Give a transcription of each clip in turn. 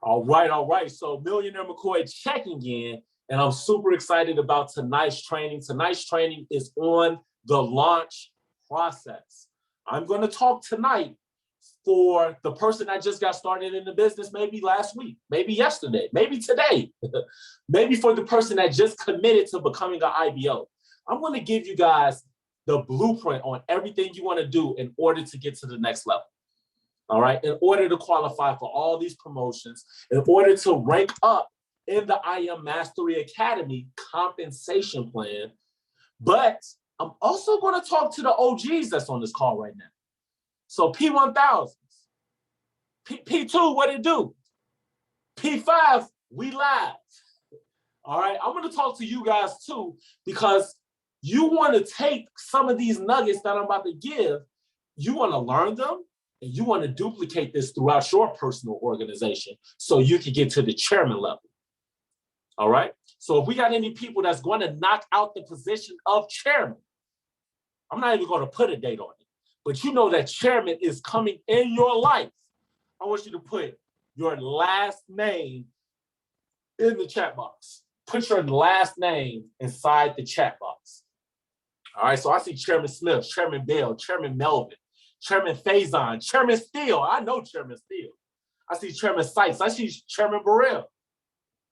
All right. So Millionaire McCoy checking in, and I'm super excited about tonight's training. Tonight's training is on the launch process. I'm going to talk tonight for the person that just got started in the business, maybe last week, maybe yesterday, maybe today, maybe for the person that just committed to becoming an IBO. I'm going to give you guys the blueprint on everything you want to do in order to get to the next level. All right, in order to qualify for all these promotions, in order to rank up in the IM Mastery Academy compensation plan. But I'm also going to talk to the OGs that's on this call right now. So P1000s, P2, what it do? P5, we live. All right, I'm going to talk to you guys too, because you want to take some of these nuggets that I'm about to give, you want to learn them, and you want to duplicate this throughout your personal organization so you can get to the chairman level. All right. So if we got any people that's going to knock out the position of chairman, I'm not even going to put a date on it, but you know that chairman is coming in your life. I want you to put your last name in the chat box. Put your last name inside the chat box. All right. So I see Chairman Smith, Chairman Bell, Chairman Melvin, Chairman Faison, Chairman Steele. I know Chairman Steele. I see Chairman Sykes. I see Chairman Burrell.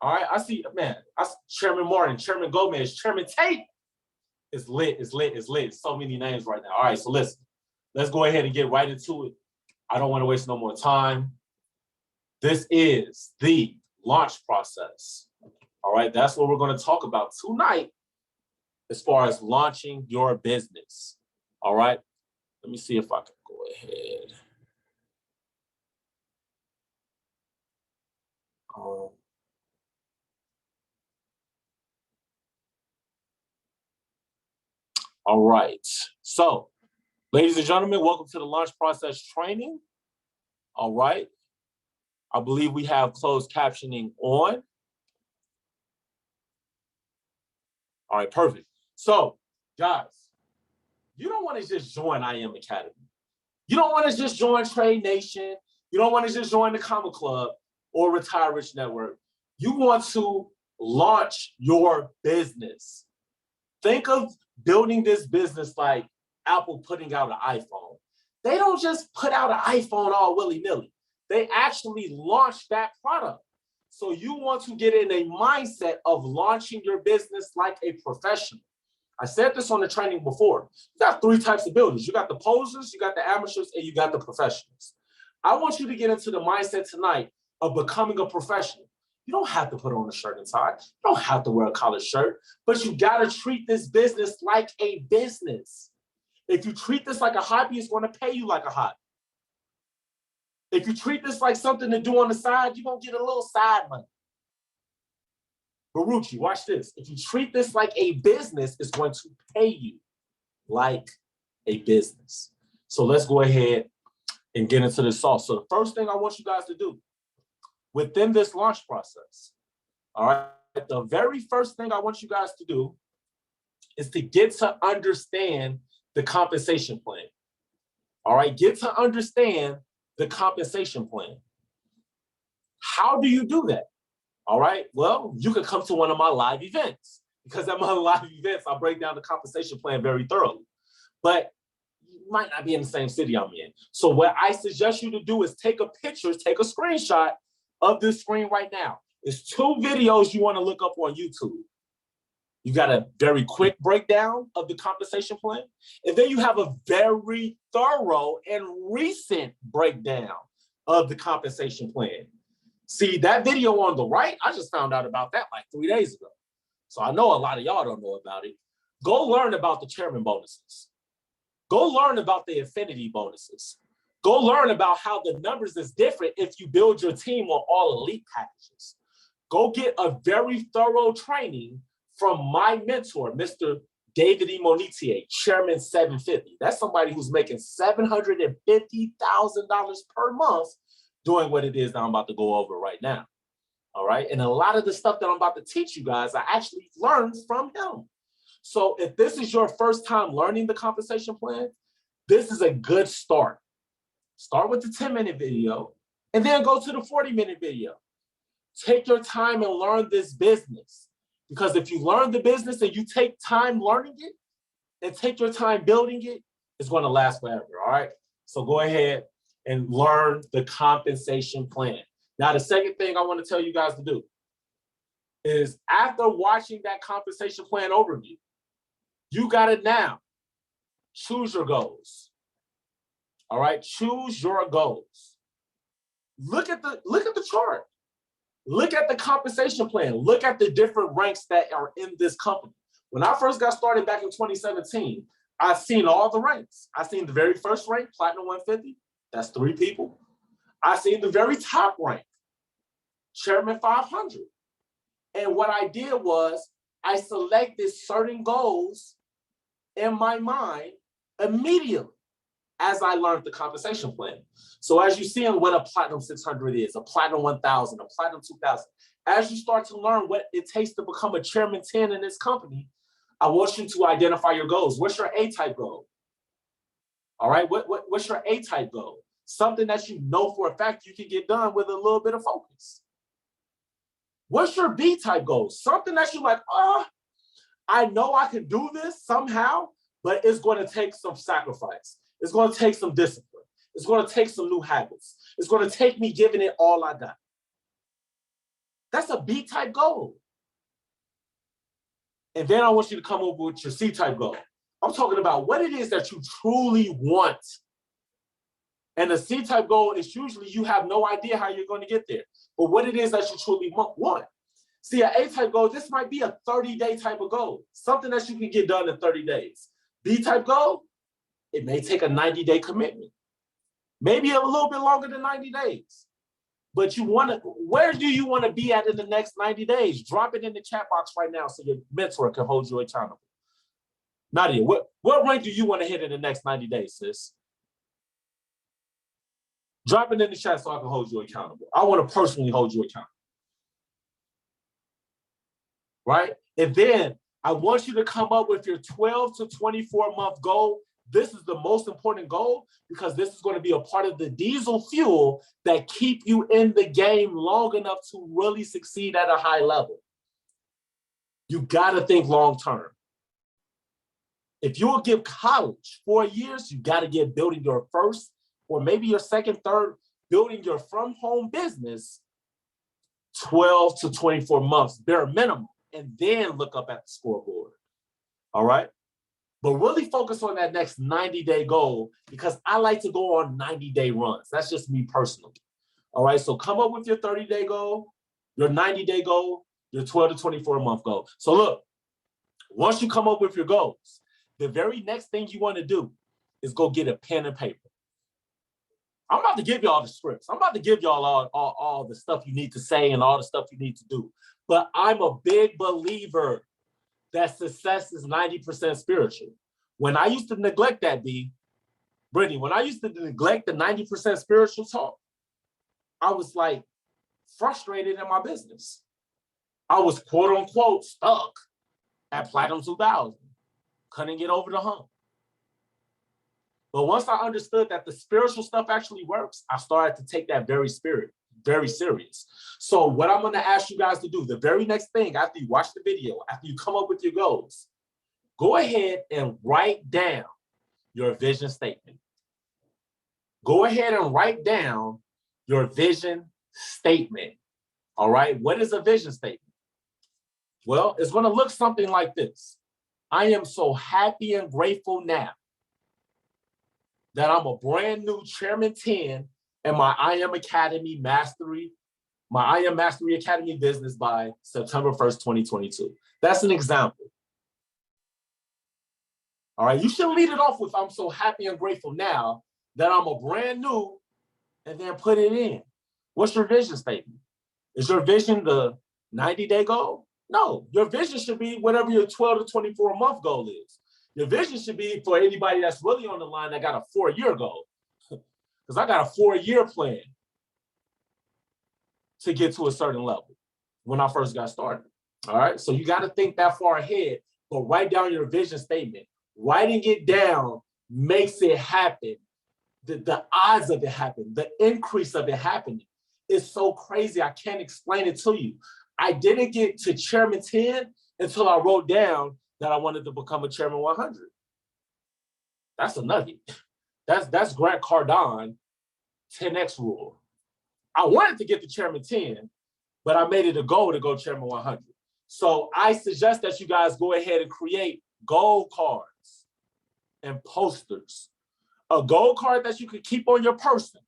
All right. I see Chairman Martin, Chairman Gomez, Chairman Tate. It's lit. It's lit. It's lit. So many names right now. All right. So listen, let's go ahead and get right into it. I don't want to waste no more time. This is the launch process. All right. That's what we're going to talk about tonight as far as launching your business. All right. Let me see if I can go ahead. All right. So, ladies and gentlemen, welcome to the launch process training. All right. I believe we have closed captioning on. All right, perfect. So, guys, you don't want to just join IM Academy. You don't want to just join Trade Nation. You don't want to just join the Comma Club or Retire Rich Network. You want to launch your business. Think of building this business like Apple putting out an iPhone. They don't just put out an iPhone all willy-nilly. They actually launch that product. So you want to get in a mindset of launching your business like a professional. I said this on the training before. You got three types of builders. You got the posers, you got the amateurs, and you got the professionals. I want you to get into the mindset tonight of becoming a professional. You don't have to put on a shirt and tie. You don't have to wear a collared shirt, but you got to treat this business like a business. If you treat this like a hobby, it's going to pay you like a hobby. If you treat this like something to do on the side, you're going to get a little side money. Baruchi, watch this. If you treat this like a business, it's going to pay you like a business. So let's go ahead and get into this sauce. So the first thing I want you guys to do within this launch process, all right, the very first thing I want you guys to do is to get to understand the compensation plan. All right, get to understand the compensation plan. How do you do that? All right, well, you can come to one of my live events, because at my live events, I break down the compensation plan very thoroughly. But you might not be in the same city I'm in. So what I suggest you to do is take a picture, take a screenshot of this screen right now. There's two videos you want to look up on YouTube. You got a very quick breakdown of the compensation plan, and then you have a very thorough and recent breakdown of the compensation plan. See, that video on the right, I just found out about that like 3 days ago. So I know a lot of y'all don't know about it. Go learn about the chairman bonuses. Go learn about the affinity bonuses. Go learn about how the numbers is different if you build your team on all elite packages. Go get a very thorough training from my mentor, Mr. David E. Monetier, Chairman 750. That's somebody who's making $750,000 per month doing what it is that I'm about to go over right now. All right. And a lot of the stuff that I'm about to teach you guys, I actually learned from him. So if this is your first time learning the compensation plan, this is a good start. Start with the 10-minute video And then go to the 40-minute video. Take your time and learn this business. Because if you learn the business and you take time learning it and take your time building it, it's going to last forever, all right? So go ahead and learn the compensation plan. Now, the second thing I want to tell you guys to do is after watching that compensation plan overview, you got to now choose your goals. All right, choose your goals. Look at the chart. Look at the compensation plan. Look at the different ranks that are in this company. When I first got started back in 2017, I've seen all the ranks. I seen the very first rank, Platinum 150. That's 3 people. I seen the very top rank, Chairman 500. And what I did was I selected certain goals in my mind immediately as I learned the compensation plan. So as you see what a Platinum 600 is, a Platinum 1000, a Platinum 2000, as you start to learn what it takes to become a Chairman 10 in this company, I want you to identify your goals. What's your A-type goal? All right, what's your A-type goal? Something that you know for a fact you can get done with a little bit of focus. What's your B-type goal? Something that you're like, I know I can do this somehow, but it's going to take some sacrifice. It's going to take some discipline. It's going to take some new habits. It's going to take me giving it all I got. That's a B-type goal. And then I want you to come up with your C-type goal. I'm talking about what it is that you truly want. And the C-type goal is usually you have no idea how you're going to get there, but what it is that you truly want. See, an A-type goal, this might be a 30-day type of goal, something that you can get done in 30 days. B-type goal, it may take a 90-day commitment, maybe a little bit longer than 90 days. But you want to, where do you want to be at in the next 90 days? Drop it in the chat box right now so your mentor can hold you accountable. Nadia, what rank do you want to hit in the next 90 days, sis? Drop it in the chat so I can hold you accountable. I want to personally hold you accountable. Right? And then I want you to come up with your 12 to 24 month goal. This is the most important goal because this is going to be a part of the diesel fuel that keep you in the game long enough to really succeed at a high level. You got to think long term. If you'll give college 4 years, you got to get building your first or maybe your second, third, building your from home business 12 to 24 months, bare minimum, and then look up at the scoreboard. All right? But really focus on that next 90-day goal because I like to go on 90-day runs. That's just me personally. All right, so come up with your 30-day goal, your 90-day goal, your 12 to 24-month goal. So look, once you come up with your goals, the very next thing you want to do is go get a pen and paper. I'm about to give y'all the scripts. I'm about to give y'all all the stuff you need to say and all the stuff you need to do. But I'm a big believer that success is 90% spiritual. When I used to neglect that, Brittany, when I used to neglect the 90% spiritual talk, I was like frustrated in my business. I was quote unquote stuck at Platinum 2000. Couldn't get over the hump. But once I understood that the spiritual stuff actually works, I started to take that very serious. So what I'm going to ask you guys to do, the very next thing after you watch the video, after you come up with your goals, go ahead and write down your vision statement. Go ahead and write down your vision statement. All right. What is a vision statement? Well, it's going to look something like this. I am so happy and grateful now that I'm a brand new Chairman 10 in my I Am Academy Mastery, my I Am Mastery Academy business by September 1st, 2022. That's an example. All right, you should lead it off with I'm so happy and grateful now that I'm a brand new, and then put it in. What's your vision statement? Is your vision the 90-day goal? No, your vision should be whatever your 12 to 24 month goal is. Your vision should be for anybody that's really on the line that got a 4-year goal. Because I got a 4-year plan to get to a certain level when I first got started. All right, so you got to think that far ahead, but write down your vision statement. Writing it down makes it happen. The odds of it happen, the increase of it happening is so crazy. I can't explain it to you. I didn't get to Chairman 10 until I wrote down that I wanted to become a Chairman 100. That's a nugget. That's Grant Cardone 10X rule. I wanted to get to Chairman 10, but I made it a goal to go Chairman 100. So I suggest that you guys go ahead and create goal cards and posters. A goal card that you could keep on your person.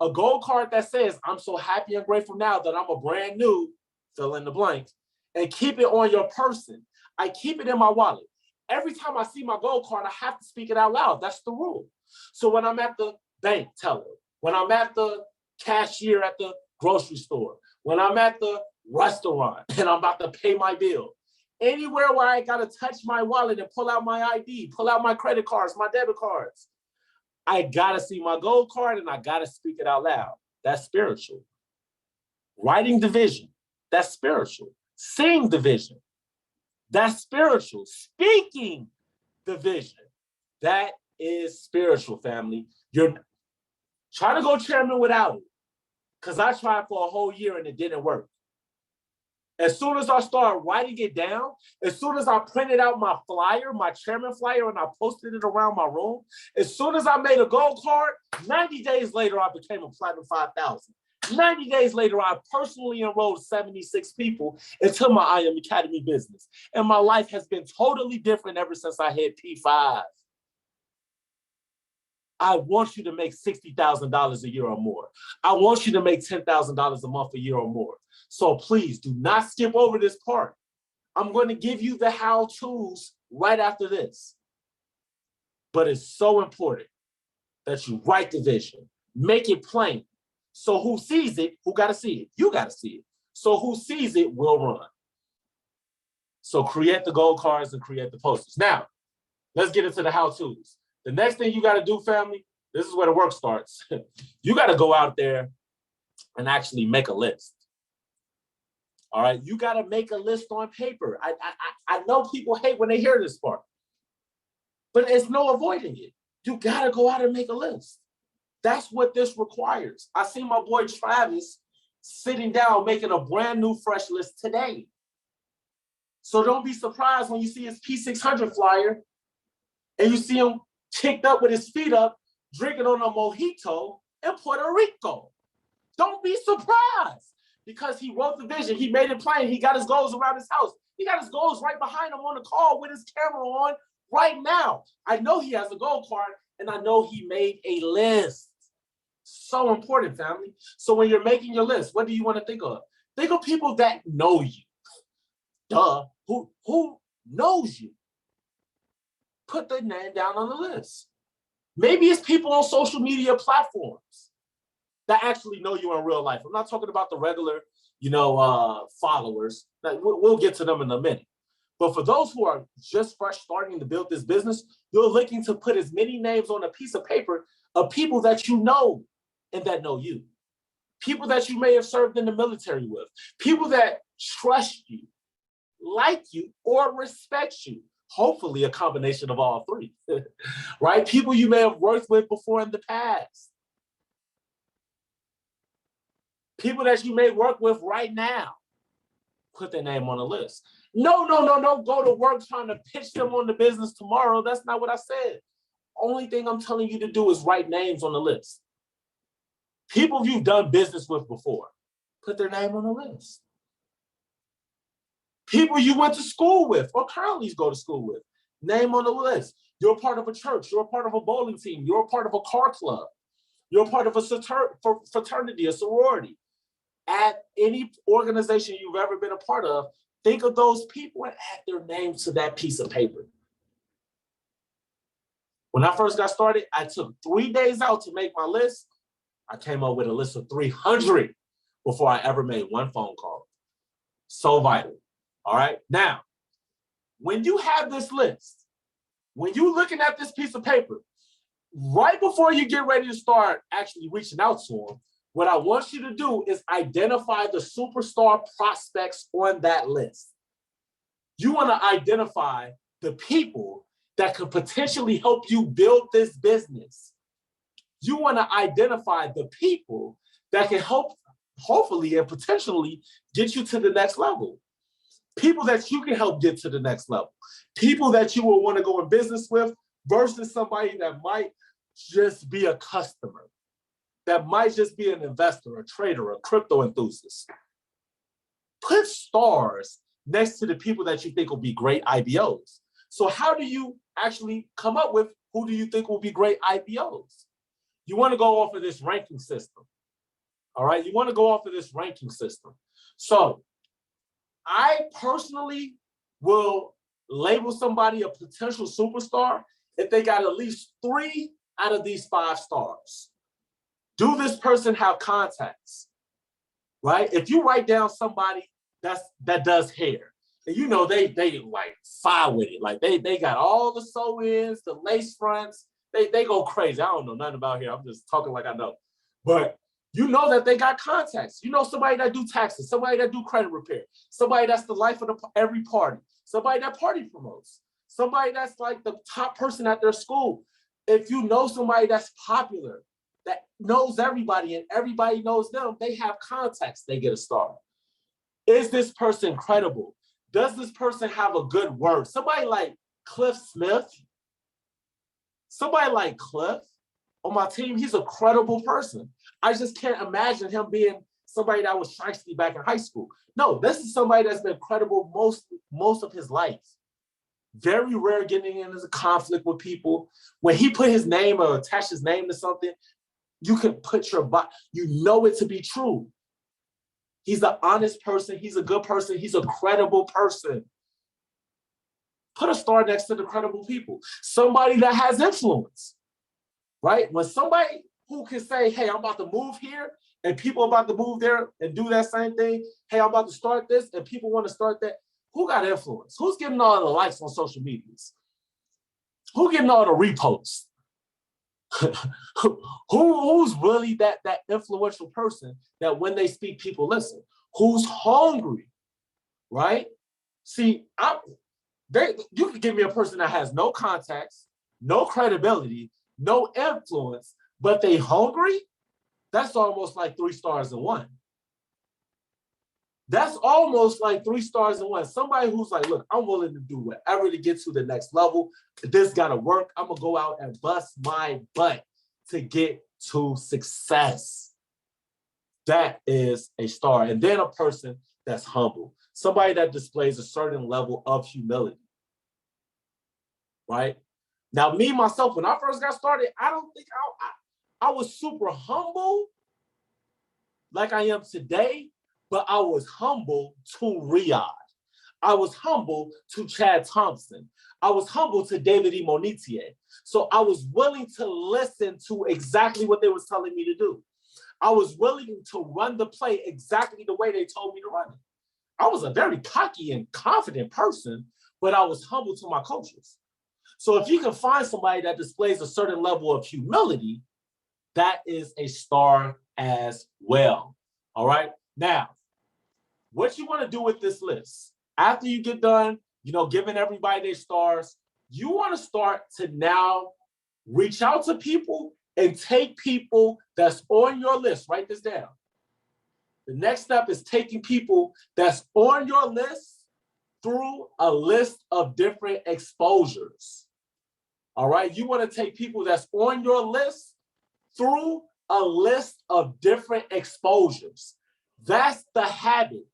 A goal card that says, I'm so happy and grateful now that I'm a brand new, fill in the blank, and keep it on your person. I keep it in my wallet. Every time I see my goal card, I have to speak it out loud. That's the rule. So when I'm at the bank teller, when I'm at the cashier at the grocery store, when I'm at the restaurant and I'm about to pay my bill, anywhere where I got to touch my wallet and pull out my ID, pull out my credit cards, my debit cards, I got to see my gold card and I got to speak it out loud. That's spiritual. Writing the vision, that's spiritual. Seeing the vision, that's spiritual. Speaking the vision, that is spiritual, family. You're trying to go chairman without it, because I tried for a whole year and it didn't work. As soon as I started writing it down, as soon as I printed out my flyer, my chairman flyer, and I posted it around my room, as soon as I made a gold card, 90 days later, I became a Platinum 5000. 90 days later, I personally enrolled 76 people into my I Am Academy business. And my life has been totally different ever since I hit P5. I want you to make $60,000 a year or more. I want you to make $10,000 a month a year or more. So please do not skip over this part. I'm going to give you the how-tos right after this. But it's so important that you write the vision, make it plain. So who sees it, who got to see it? You got to see it. So who sees it will run. So create the gold cards and create the posters. Now, let's get into the how-tos. The next thing you got to do, family, this is where the work starts. You got to go out there and actually make a list. All right, you got to make a list on paper. I know people hate when they hear this part, but it's no avoiding it. You got to go out and make a list. That's what this requires. I see my boy Travis sitting down making a brand new fresh list today. So don't be surprised when you see his P600 flyer and you see him kicked up with his feet up, drinking on a mojito in Puerto Rico. Don't be surprised. Because he wrote the vision, he made it plain, he got his goals around his house. He got his goals right behind him on the call with his camera on right now. I know he has a goal card, and I know he made a list. So important, family. So when you're making your list, what do you want to think of? Think of people that know you. Duh, who knows you? Put their name down on the list. Maybe it's people on social media platforms that actually know you in real life. I'm not talking about the regular, followers. We'll get to them in a minute. But for those who are just fresh starting to build this business, you're looking to put as many names on a piece of paper of people that you know and that know you. People that you may have served in the military with. People that trust you, like you, or respect you. Hopefully a combination of all three, right? People you may have worked with before in the past. People that you may work with right now, put their name on the list. No, go to work trying to pitch them on the business tomorrow. That's not what I said. Only thing I'm telling you to do is write names on the list. People you've done business with before, put their name on the list. People you went to school with or currently go to school with, name on the list. You're a part of a church. You're a part of a bowling team. You're a part of a car club. You're a part of a fraternity, a sorority. At any organization you've ever been a part of, think of those people and add their name to that piece of paper. When I first got started, I took 3 days out to make my list. I came up with a list of 300 before I ever made one phone call. So vital. All right. Now, when you have this list, when you're looking at this piece of paper, right before you get ready to start actually reaching out to them, what I want you to do is identify the superstar prospects on that list. You want to identify the people that could potentially help you build this business. You want to identify the people that can help hopefully and potentially get you to the next level. People that you can help get to the next level. People that you will want to go in business with versus somebody that might just be a customer, that might just be an investor, a trader, a crypto enthusiast. Put stars next to the people that you think will be great IBOs. So how do you actually come up with who do you think will be great IBOs? You want to go off of this ranking system. All right, you want to go off of this ranking system. So I personally will label somebody a potential superstar if they got at least 3 out of these 5 stars. Do this person have contacts? Right? If you write down somebody that does hair, and you know they like fire with it, like they got all the sew-ins, the lace fronts, they go crazy. I don't know nothing about hair. I'm just talking like I know. But you know that they got contacts. You know somebody that do taxes, somebody that do credit repair, somebody that's the life of every party, somebody that party promotes, somebody that's like the top person at their school. If you know somebody that's popular, that knows everybody and everybody knows them, they have contacts, they get a star. Is this person credible? Does this person have a good word? Somebody like Cliff Smith, somebody like Cliff on my team, he's a credible person. I just can't imagine him being somebody that was shiesty back in high school. No, this is somebody that's been credible most of his life. Very rare getting into a conflict with people. When he put his name or attach his name to something, you can put your body, you know it to be true. He's an honest person. He's a good person. He's a credible person. Put a star next to the credible people. Somebody that has influence, right? When somebody who can say, hey, I'm about to move here, and people are about to move there and do that same thing. Hey, I'm about to start this, and people want to start that. Who got influence? Who's getting all the likes on social medias? Who getting all the reposts? Who's really that influential person that when they speak, people listen? Who's hungry, right? See, you can give me a person that has no contacts, no credibility, no influence, but they hungry. That's almost like 3 stars in one. That's almost like 3 stars in one. Somebody who's like, look, I'm willing to do whatever to get to the next level. This gotta work. I'm gonna go out and bust my butt to get to success. That is a star. And then a person that's humble. Somebody that displays a certain level of humility. Right? Now, me, myself, when I first got started, I don't think I was super humble like I am today, but I was humble to Riyadh. I was humble to Chad Thompson. I was humble to David E. Monetier. So I was willing to listen to exactly what they was telling me to do. I was willing to run the play exactly the way they told me to run it. I was a very cocky and confident person, but I was humble to my coaches. So if you can find somebody that displays a certain level of humility, that is a star as well. All right. Now, what you want to do with this list, after you get done, giving everybody their stars, you want to start to now reach out to people and take people that's on your list. Write this down. The next step is taking people that's on your list through a list of different exposures. All right. You want to take people that's on your list through a list of different exposures. That's the habit.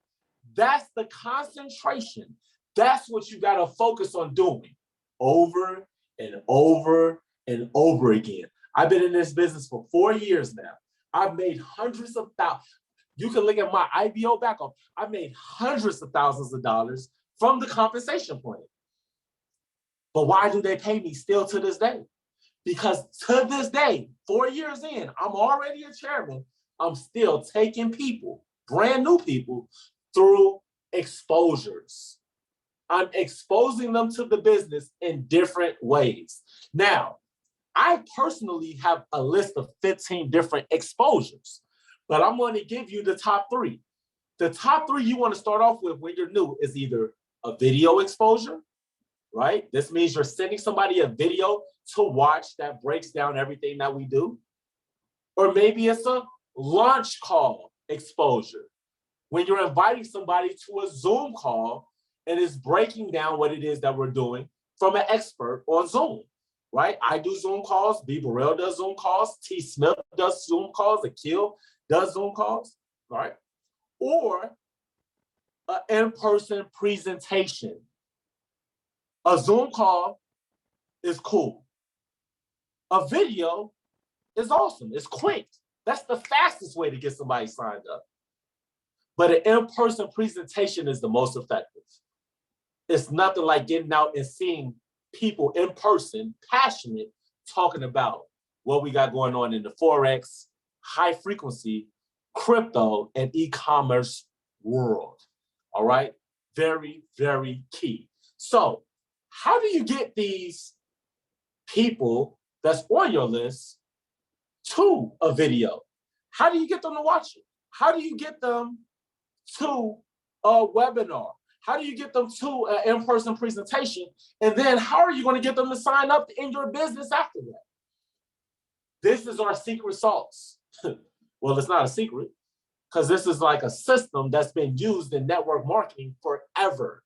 That's the concentration. That's what you got to focus on doing over and over and over again. I've been in this business for 4 years now. I've made hundreds of thousands. You can look at my IBO backup. I've made hundreds of thousands of dollars from the compensation plan. But why do they pay me still to this day? Because to this day, 4 years in, I'm already a chairman. I'm still taking people, brand new people, through exposures. I'm exposing them to the business in different ways. Now, I personally have a list of 15 different exposures, but I'm going to give you the top 3. The top 3 you want to start off with when you're new is either a video exposure, right? This means you're sending somebody a video to watch that breaks down everything that we do. Or maybe it's a launch call exposure. When you're inviting somebody to a Zoom call and is breaking down what it is that we're doing from an expert on Zoom, right? I do Zoom calls, B. Burrell does Zoom calls, T. Smith does Zoom calls, Akil does Zoom calls, right? Or an in-person presentation. A Zoom call is cool. A video is awesome. It's quick. That's the fastest way to get somebody signed up. But an in-person presentation is the most effective. It's nothing like getting out and seeing people in person, passionate, talking about what we got going on in the Forex, high frequency, crypto, and e-commerce world. All right? Very, very key. So how do you get these people that's on your list to a video? How do you get them to watch it? How do you get them to a webinar? How do you get them to an in-person presentation? And then how are you going to get them to sign up in your business after that? This is our secret sauce. Well, it's not a secret because this is like a system that's been used in network marketing forever.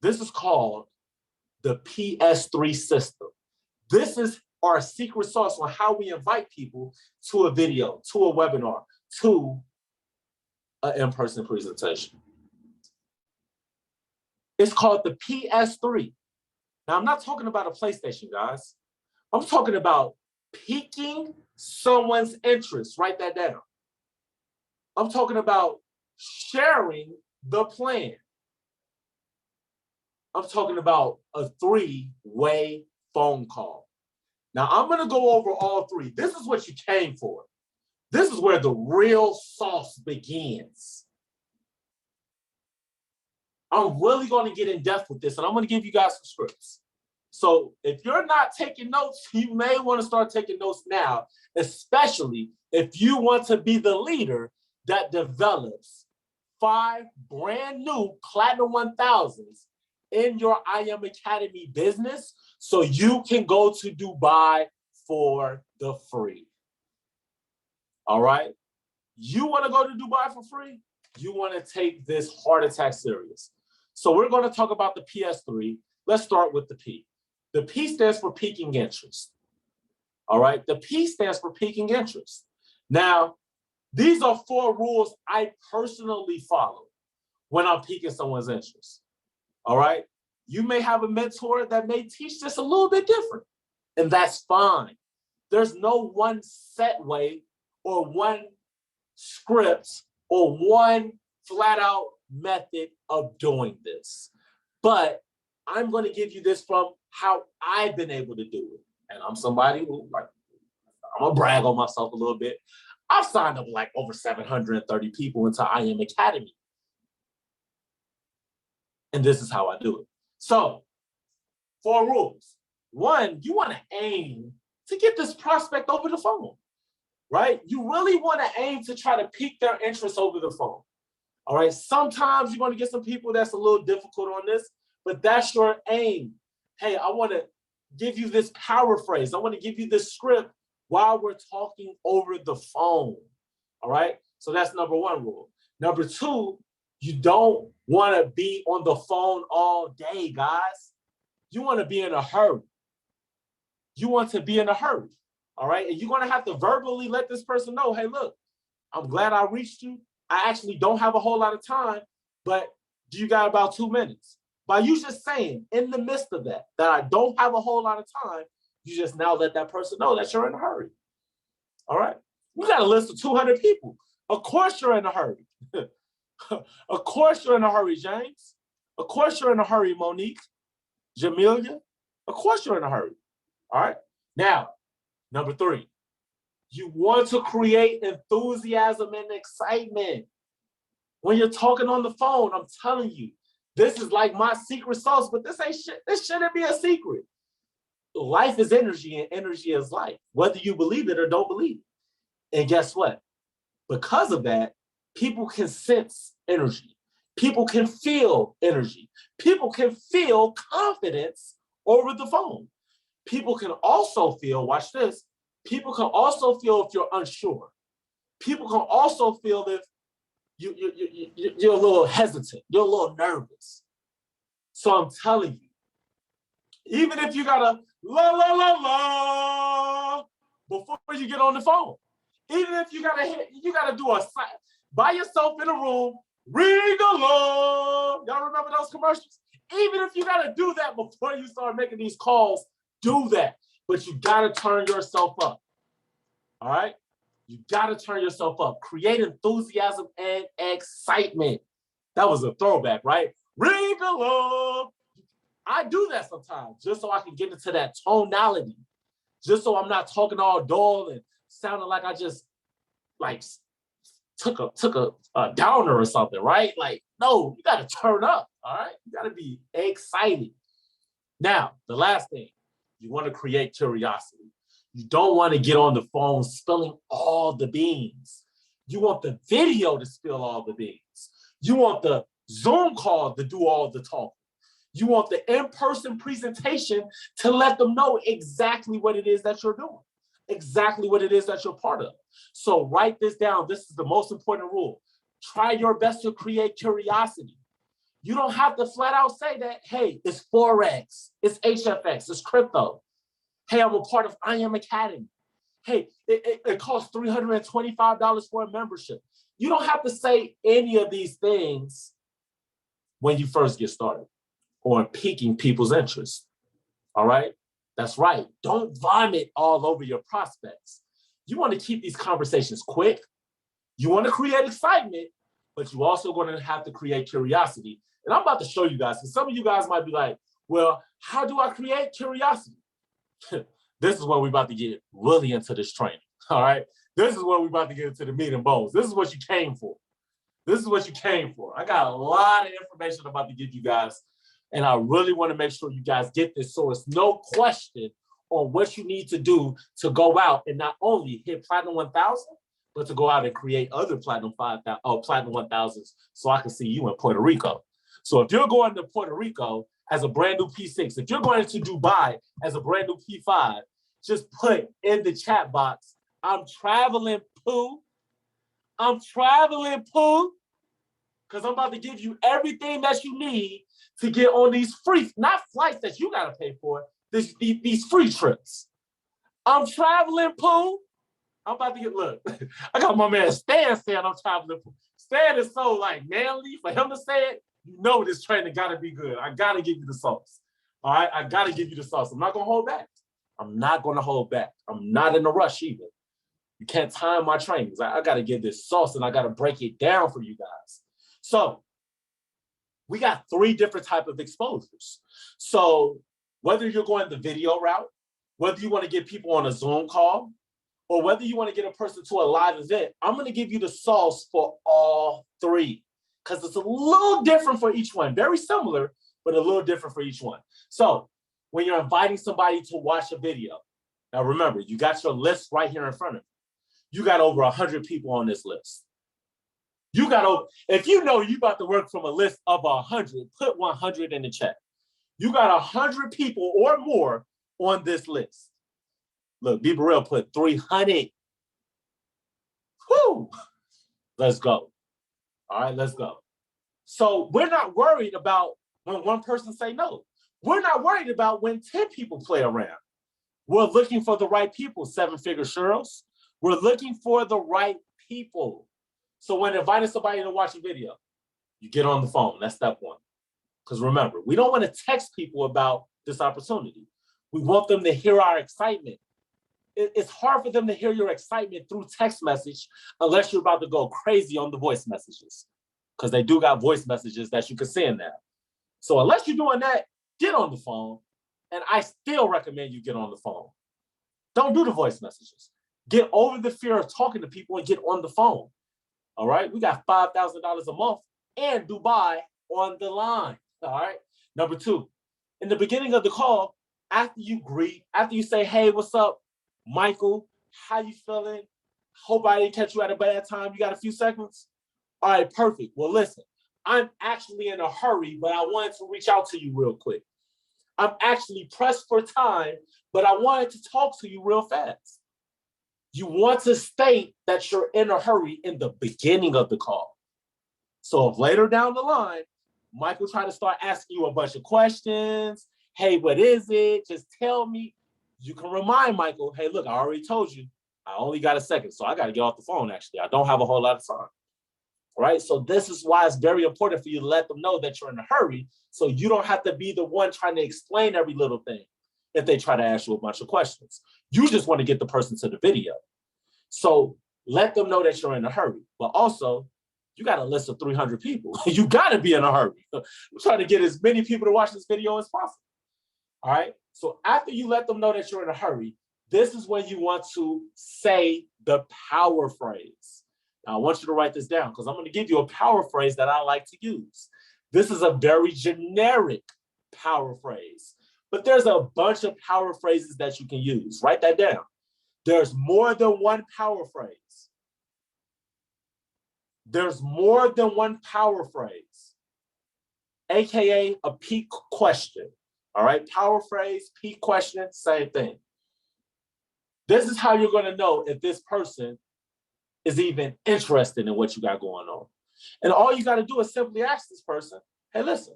This is called the PS3 system. This is our secret sauce on how we invite people to a video, to a webinar, to an in-person presentation. It's called the PS3. Now, I'm not talking about a PlayStation, guys. I'm talking about piquing someone's interest. Write that down. I'm talking about sharing the plan. I'm talking about a 3-way phone call. Now, I'm going to go over all 3. This is what you came for. This is where the real sauce begins. I'm really going to get in depth with this, and I'm going to give you guys some scripts. So if you're not taking notes, you may want to start taking notes now, especially if you want to be the leader that develops 5 brand new Platinum 1000s in your I Am Academy business so you can go to Dubai for the free. All right? You want to go to Dubai for free? You want to take this heart attack serious. So we're going to talk about the PS3. Let's start with the P. The P stands for piquing interest. All right? The P stands for piquing interest. Now, these are 4 rules I personally follow when I'm piquing someone's interest. All right? You may have a mentor that may teach this a little bit different, and that's fine. There's no one set way or one script or one flat out method of doing this. But I'm going to give you this from how I've been able to do it. And I'm somebody who, like, I'm going to brag on myself a little bit. I've signed up like over 730 people into I Am Academy. And this is how I do it. So, 4 rules. 1, you want to aim to get this prospect over the phone, right? You really want to aim to try to pique their interest over the phone. All right. Sometimes you're going to get some people that's a little difficult on this, but that's your aim. Hey, I want to give you this power phrase. I want to give you this script while we're talking over the phone. All right. So that's number 1 rule. Number 2, you don't want to be on the phone all day, guys. You want to be in a hurry. You want to be in a hurry. All right. And you're going to have to verbally let this person know, hey, look, I'm glad I reached you. I actually don't have a whole lot of time, but do you got about 2 minutes? By you just saying in the midst of that I don't have a whole lot of time, you just now let that person know that you're in a hurry. All right. You got a list of 200 people. Of course you're in a hurry. Of course you're in a hurry, James. Of course you're in a hurry, Monique, Jamelia. Of course you're in a hurry. All right. Now, number 3, you want to create enthusiasm and excitement. When you're talking on the phone, I'm telling you, this is like my secret sauce, but this ain't shit. This shouldn't be a secret. Life is energy and energy is life, whether you believe it or don't believe it. And guess what? Because of that, people can sense energy. People can feel energy. People can feel confidence over the phone. People can also feel, watch this, people can also feel if you're unsure. people can also feel if you're a little hesitant, you're a little nervous. So I'm telling you, even if you gotta la la la la before you get on the phone, even if you gotta do a sign by yourself in a room, ring alarm. Y'all remember those commercials? Even if you gotta do that before you start making these calls, do that. But you gotta turn yourself up. All right? You gotta turn yourself up. Create enthusiasm and excitement. That was a throwback, right? Ring alarm. I do that sometimes just so I can get into that tonality, just so I'm not talking all dull and sounding like I just like took a downer or something, right? Like, no, you got to turn up, all right? You got to be excited. Now, the last thing, you want to create curiosity. You don't want to get on the phone spilling all the beans. You want the video to spill all the beans. You want the Zoom call to do all the talking. You want the in-person presentation to let them know exactly what it is that you're doing, exactly what it is that you're part of. So write this down. This is the most important rule. Try your best to create curiosity. You don't have to flat out say that, hey, it's Forex, it's HFX, it's crypto. Hey, I'm a part of I Am Academy. Hey, it costs $325 for a membership. You don't have to say any of these things when you first get started or piquing people's interest. All right? That's right. Don't vomit all over your prospects. You want to keep these conversations quick. You want to create excitement, but you also going to have to create curiosity. And I'm about to show you guys, because some of you guys might be like, well, how do I create curiosity? This is when we're about to get really into this training. All right? This is when we're about to get into the meat and bones. This is what you came for. This is what you came for. I got a lot of information I'm about to give you guys. And I really want to make sure you guys get this so it's no question on what you need to do to go out and not only hit Platinum 1000, but to go out and create other Platinum 1000s so I can see you in Puerto Rico. So if you're going to Puerto Rico as a brand new P6, if you're going to Dubai as a brand new P5, just put in the chat box, I'm traveling, Pooh. I'm traveling, Pooh. Because I'm about to give you everything that you need to get on these free, not flights that you got to pay for, these free trips. I'm traveling, Pooh. I'm about to get, look, I got my man Stan saying I'm traveling, Pooh. Stan is so like manly. For him to say it, you know this training got to be good. I got to give you the sauce. All right? I got to give you the sauce. I'm not going to hold back. I'm not going to hold back. I'm not in a rush either. You can't time my trainings. I got to give this sauce and I got to break it down for you guys. So we got 3 different types of exposures. So whether you're going the video route, whether you want to get people on a Zoom call, or whether you want to get a person to a live event, I'm going to give you the sauce for all 3 because it's a little different for each one. Very similar, but a little different for each one. So when you're inviting somebody to watch a video, now remember, you got your list right here in front of you. You got over 100 people on this list. You got over, if you know you about to work from a list of 100, put 100 in the chat. You got 100 people or more on this list. Look, Be Real put 300. Whoo! Let's go. All right, let's go. So we're not worried about when one person say no. We're not worried about when 10 people play around. We're looking for the right people, 7-figure Sheryls. We're looking for the right people. So when inviting somebody to watch a video, you get on the phone. That's step 1. Because remember, we don't want to text people about this opportunity. We want them to hear our excitement. It's hard for them to hear your excitement through text message unless you're about to go crazy on the voice messages. Because they do got voice messages that you can send now. So unless you're doing that, get on the phone. And I still recommend you get on the phone. Don't do the voice messages. Get over the fear of talking to people and get on the phone. All right? We got $5,000 a month and Dubai on the line. All right? Number 2, in the beginning of the call, after you greet, after you say, hey, what's up, Michael? How you feeling? Hope I didn't catch you at a bad time. You got a few seconds? All right, perfect. Well, listen, I'm actually in a hurry, but I wanted to reach out to you real quick. I'm actually pressed for time, but I wanted to talk to you real fast. you want to state that you're in a hurry in the beginning of the call. So if later down the line, Michael try to start asking you a bunch of questions, hey, what is it? Just tell me. You can remind Michael, hey, look, I already told you, I only got a second, so I got to get off the phone, actually. I don't have a whole lot of time. Right? So this is why it's very important for you to let them know that you're in a hurry, so you don't have to be the one trying to explain every little thing if they try to ask you a bunch of questions. You just want to get the person to the video. So let them know that you're in a hurry. But also, you got a list of 300 people. You got to be in a hurry. I'm trying to get as many people to watch this video as possible. All right? So after you let them know that you're in a hurry, this is when you want to say the power phrase. Now, I want you to write this down because I'm going to give you a power phrase that I like to use. This is a very generic power phrase, but there's a bunch of power phrases that you can use. Write that down. There's more than one power phrase. There's more than one power phrase, AKA a peak question. All right, power phrase, peak question, same thing. This is how you're going to know if this person is even interested in what you got going on. And all you got to do is simply ask this person, hey, listen,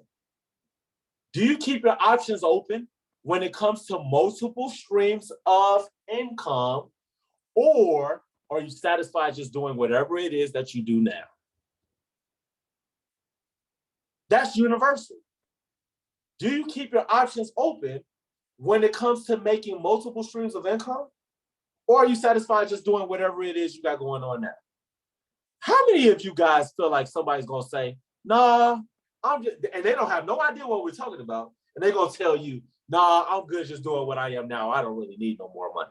do you keep your options open when it comes to multiple streams of income, or are you satisfied just doing whatever it is that you do now? That's universal. Do you keep your options open when it comes to making multiple streams of income? Or are you satisfied just doing whatever it is you got going on now? How many of you guys feel like somebody's going to say, nah, I'm just, and they don't have no idea what we're talking about, and they're going to tell you, nah, I'm good just doing what I am now. I don't really need no more money.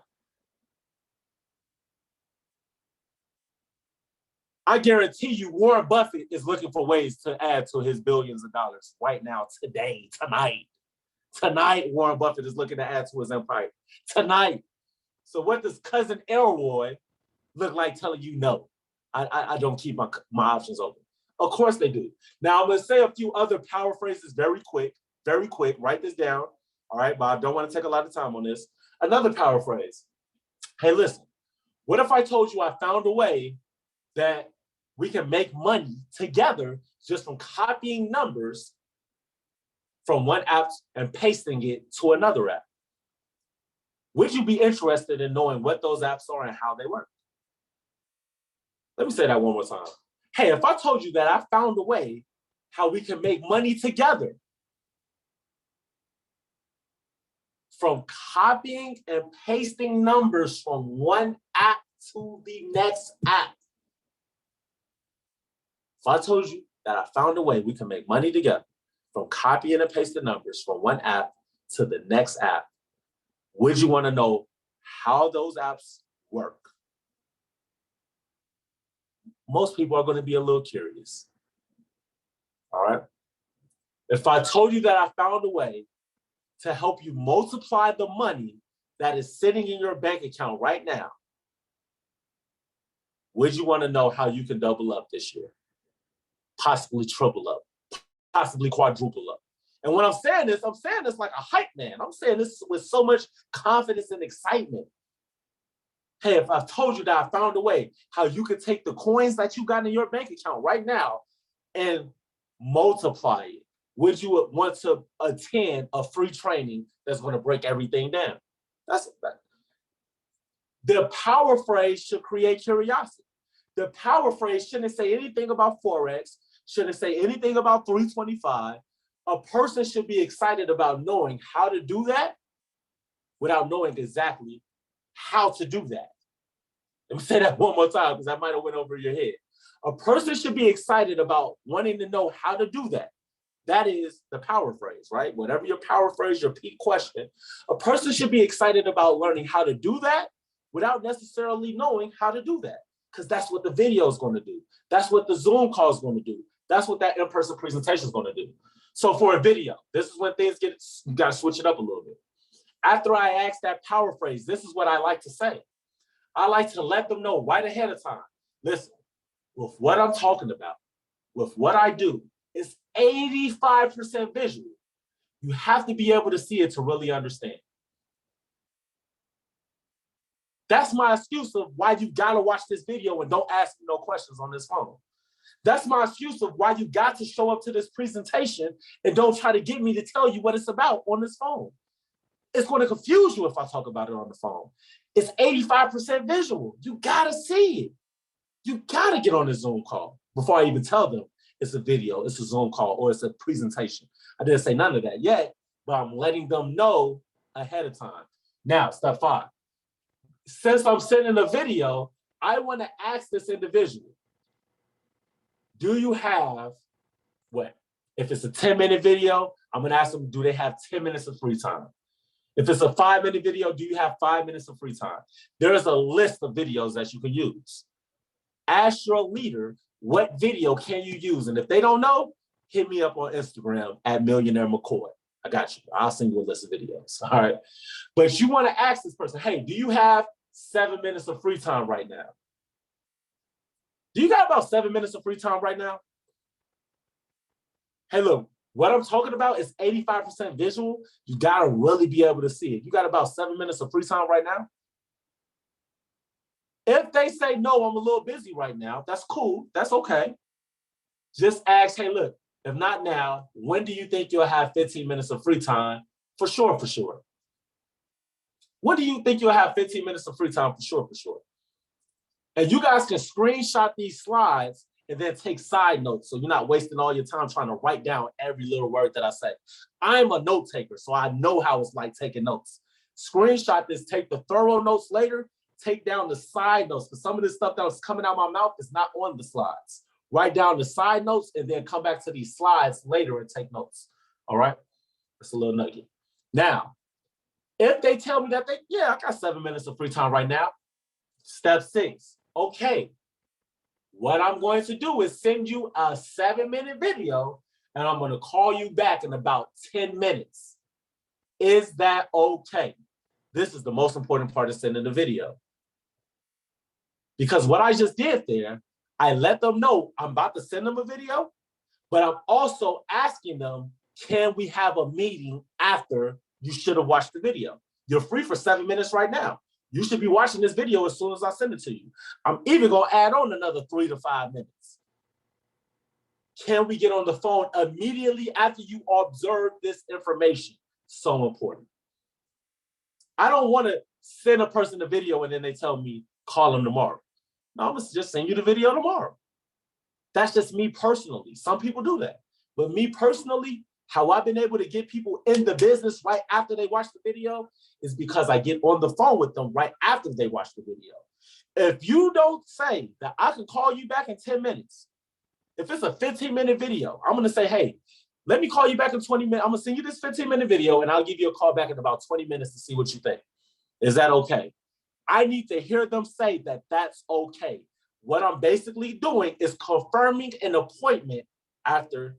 I guarantee you Warren Buffett is looking for ways to add to his billions of dollars right now, today, tonight. Tonight, Warren Buffett is looking to add to his empire. Tonight. So what does Cousin Elroy look like telling you no? I don't keep my options open. Of course they do. Now, I'm going to say a few other power phrases very quick. Write this down. All right, but I don't want to take a lot of time on this. Another power phrase. Hey, listen, what if I told you I found a way that we can make money together just from copying numbers from one app and pasting it to another app? Would you be interested in knowing what those apps are and how they work? Let me say that one more time. Hey, if I told you that I found a way how we can make money together from copying and pasting numbers from one app to the next app. If I told you that I found a way we can make money together from copying and pasting numbers from one app to the next app, would you want to know how those apps work? Most people are going to be a little curious. All right. If I told you that I found a way to help you multiply the money that is sitting in your bank account right now, would you want to know how you can double up this year? Possibly triple up, possibly quadruple up. And when I'm saying this like a hype man. I'm saying this with so much confidence and excitement. Hey, if I told you that I found a way how you could take the coins that you got in your bank account right now and multiply it, would you want to attend a free training that's going to break everything down? The power phrase should create curiosity. The power phrase shouldn't say anything about Forex, shouldn't say anything about 325. A person should be excited about knowing how to do that without knowing exactly how to do that. Let me say that one more time because that might have went over your head. A person should be excited about wanting to know how to do that. That is the power phrase, right? Whatever your power phrase, your peak question, a person should be excited about learning how to do that without necessarily knowing how to do that, because that's what the video is going to do. That's what the Zoom call is going to do. That's what that in-person presentation is going to do. So for a video, this is when things get, you got to switch it up a little bit. After I ask that power phrase, this is what I like to say. I like to let them know right ahead of time. Listen, with what I'm talking about, with what I do, it's 85% visual. You have to be able to see it to really understand. That's my excuse of why you gotta watch this video and don't ask me no questions on this phone. That's my excuse of why you got to show up to this presentation and don't try to get me to tell you what it's about on this phone. It's going to confuse you if I talk about it on the phone. It's 85% visual. You gotta see it. You gotta get on the Zoom call before I even tell them it's a video, it's a Zoom call, or it's a presentation. I didn't say none of that yet, but I'm letting them know ahead of time. Now, step 5. Since I'm sending a video, I want to ask this individual, do you have what? If it's a 10-minute video, I'm going to ask them, do they have 10 minutes of free time? If it's a 5-minute video, do you have 5 minutes of free time? There is a list of videos that you can use. Ask your leader, what video can you use? And if they don't know, hit me up on Instagram at Millionaire McCoy. I got you. I'll send you a list of videos. All right. But you want to ask this person, hey, do you have 7 minutes of free time right now? Do you got about 7 minutes of free time right now? Hey, look, what I'm talking about is 85% visual. You got to really be able to see it. You got about 7 minutes of free time right now? If they say, no, I'm a little busy right now, that's cool. That's okay. Just ask, hey, look, if not now, when do you think you'll have 15 minutes of free time? For sure, for sure. When do you think you'll have 15 minutes of free time? For sure, for sure. And you guys can screenshot these slides and then take side notes so you're not wasting all your time trying to write down every little word that I say. I'm a note taker, so I know how it's like taking notes. Screenshot this, take the thorough notes later, take down the side notes, because some of this stuff that was coming out my mouth is not on the slides. Write down the side notes and then come back to these slides later and take notes. All right? That's a little nugget. Now, if they tell me that I got 7 minutes of free time right now, step 6, okay. What I'm going to do is send you a 7-minute video and I'm going to call you back in about 10 minutes. Is that okay? This is the most important part of sending the video. Because what I just did there, I let them know I'm about to send them a video, but I'm also asking them, can we have a meeting after you should have watched the video? You're free for 7 minutes right now. You should be watching this video as soon as I send it to you. I'm even going to add on another 3 to 5 minutes. Can we get on the phone immediately after you observe this information? So important. I don't want to send a person the video and then they tell me, call them tomorrow. No, I'm going to just send you the video tomorrow. That's just me personally. Some people do that. But me personally, how I've been able to get people in the business right after they watch the video is because I get on the phone with them right after they watch the video. If you don't say that I can call you back in 10 minutes, if it's a 15-minute video, I'm going to say, hey, let me call you back in 20 minutes. I'm going to send you this 15-minute video and I'll give you a call back in about 20 minutes to see what you think. Is that okay? I need to hear them say that that's okay. What I'm basically doing is confirming an appointment after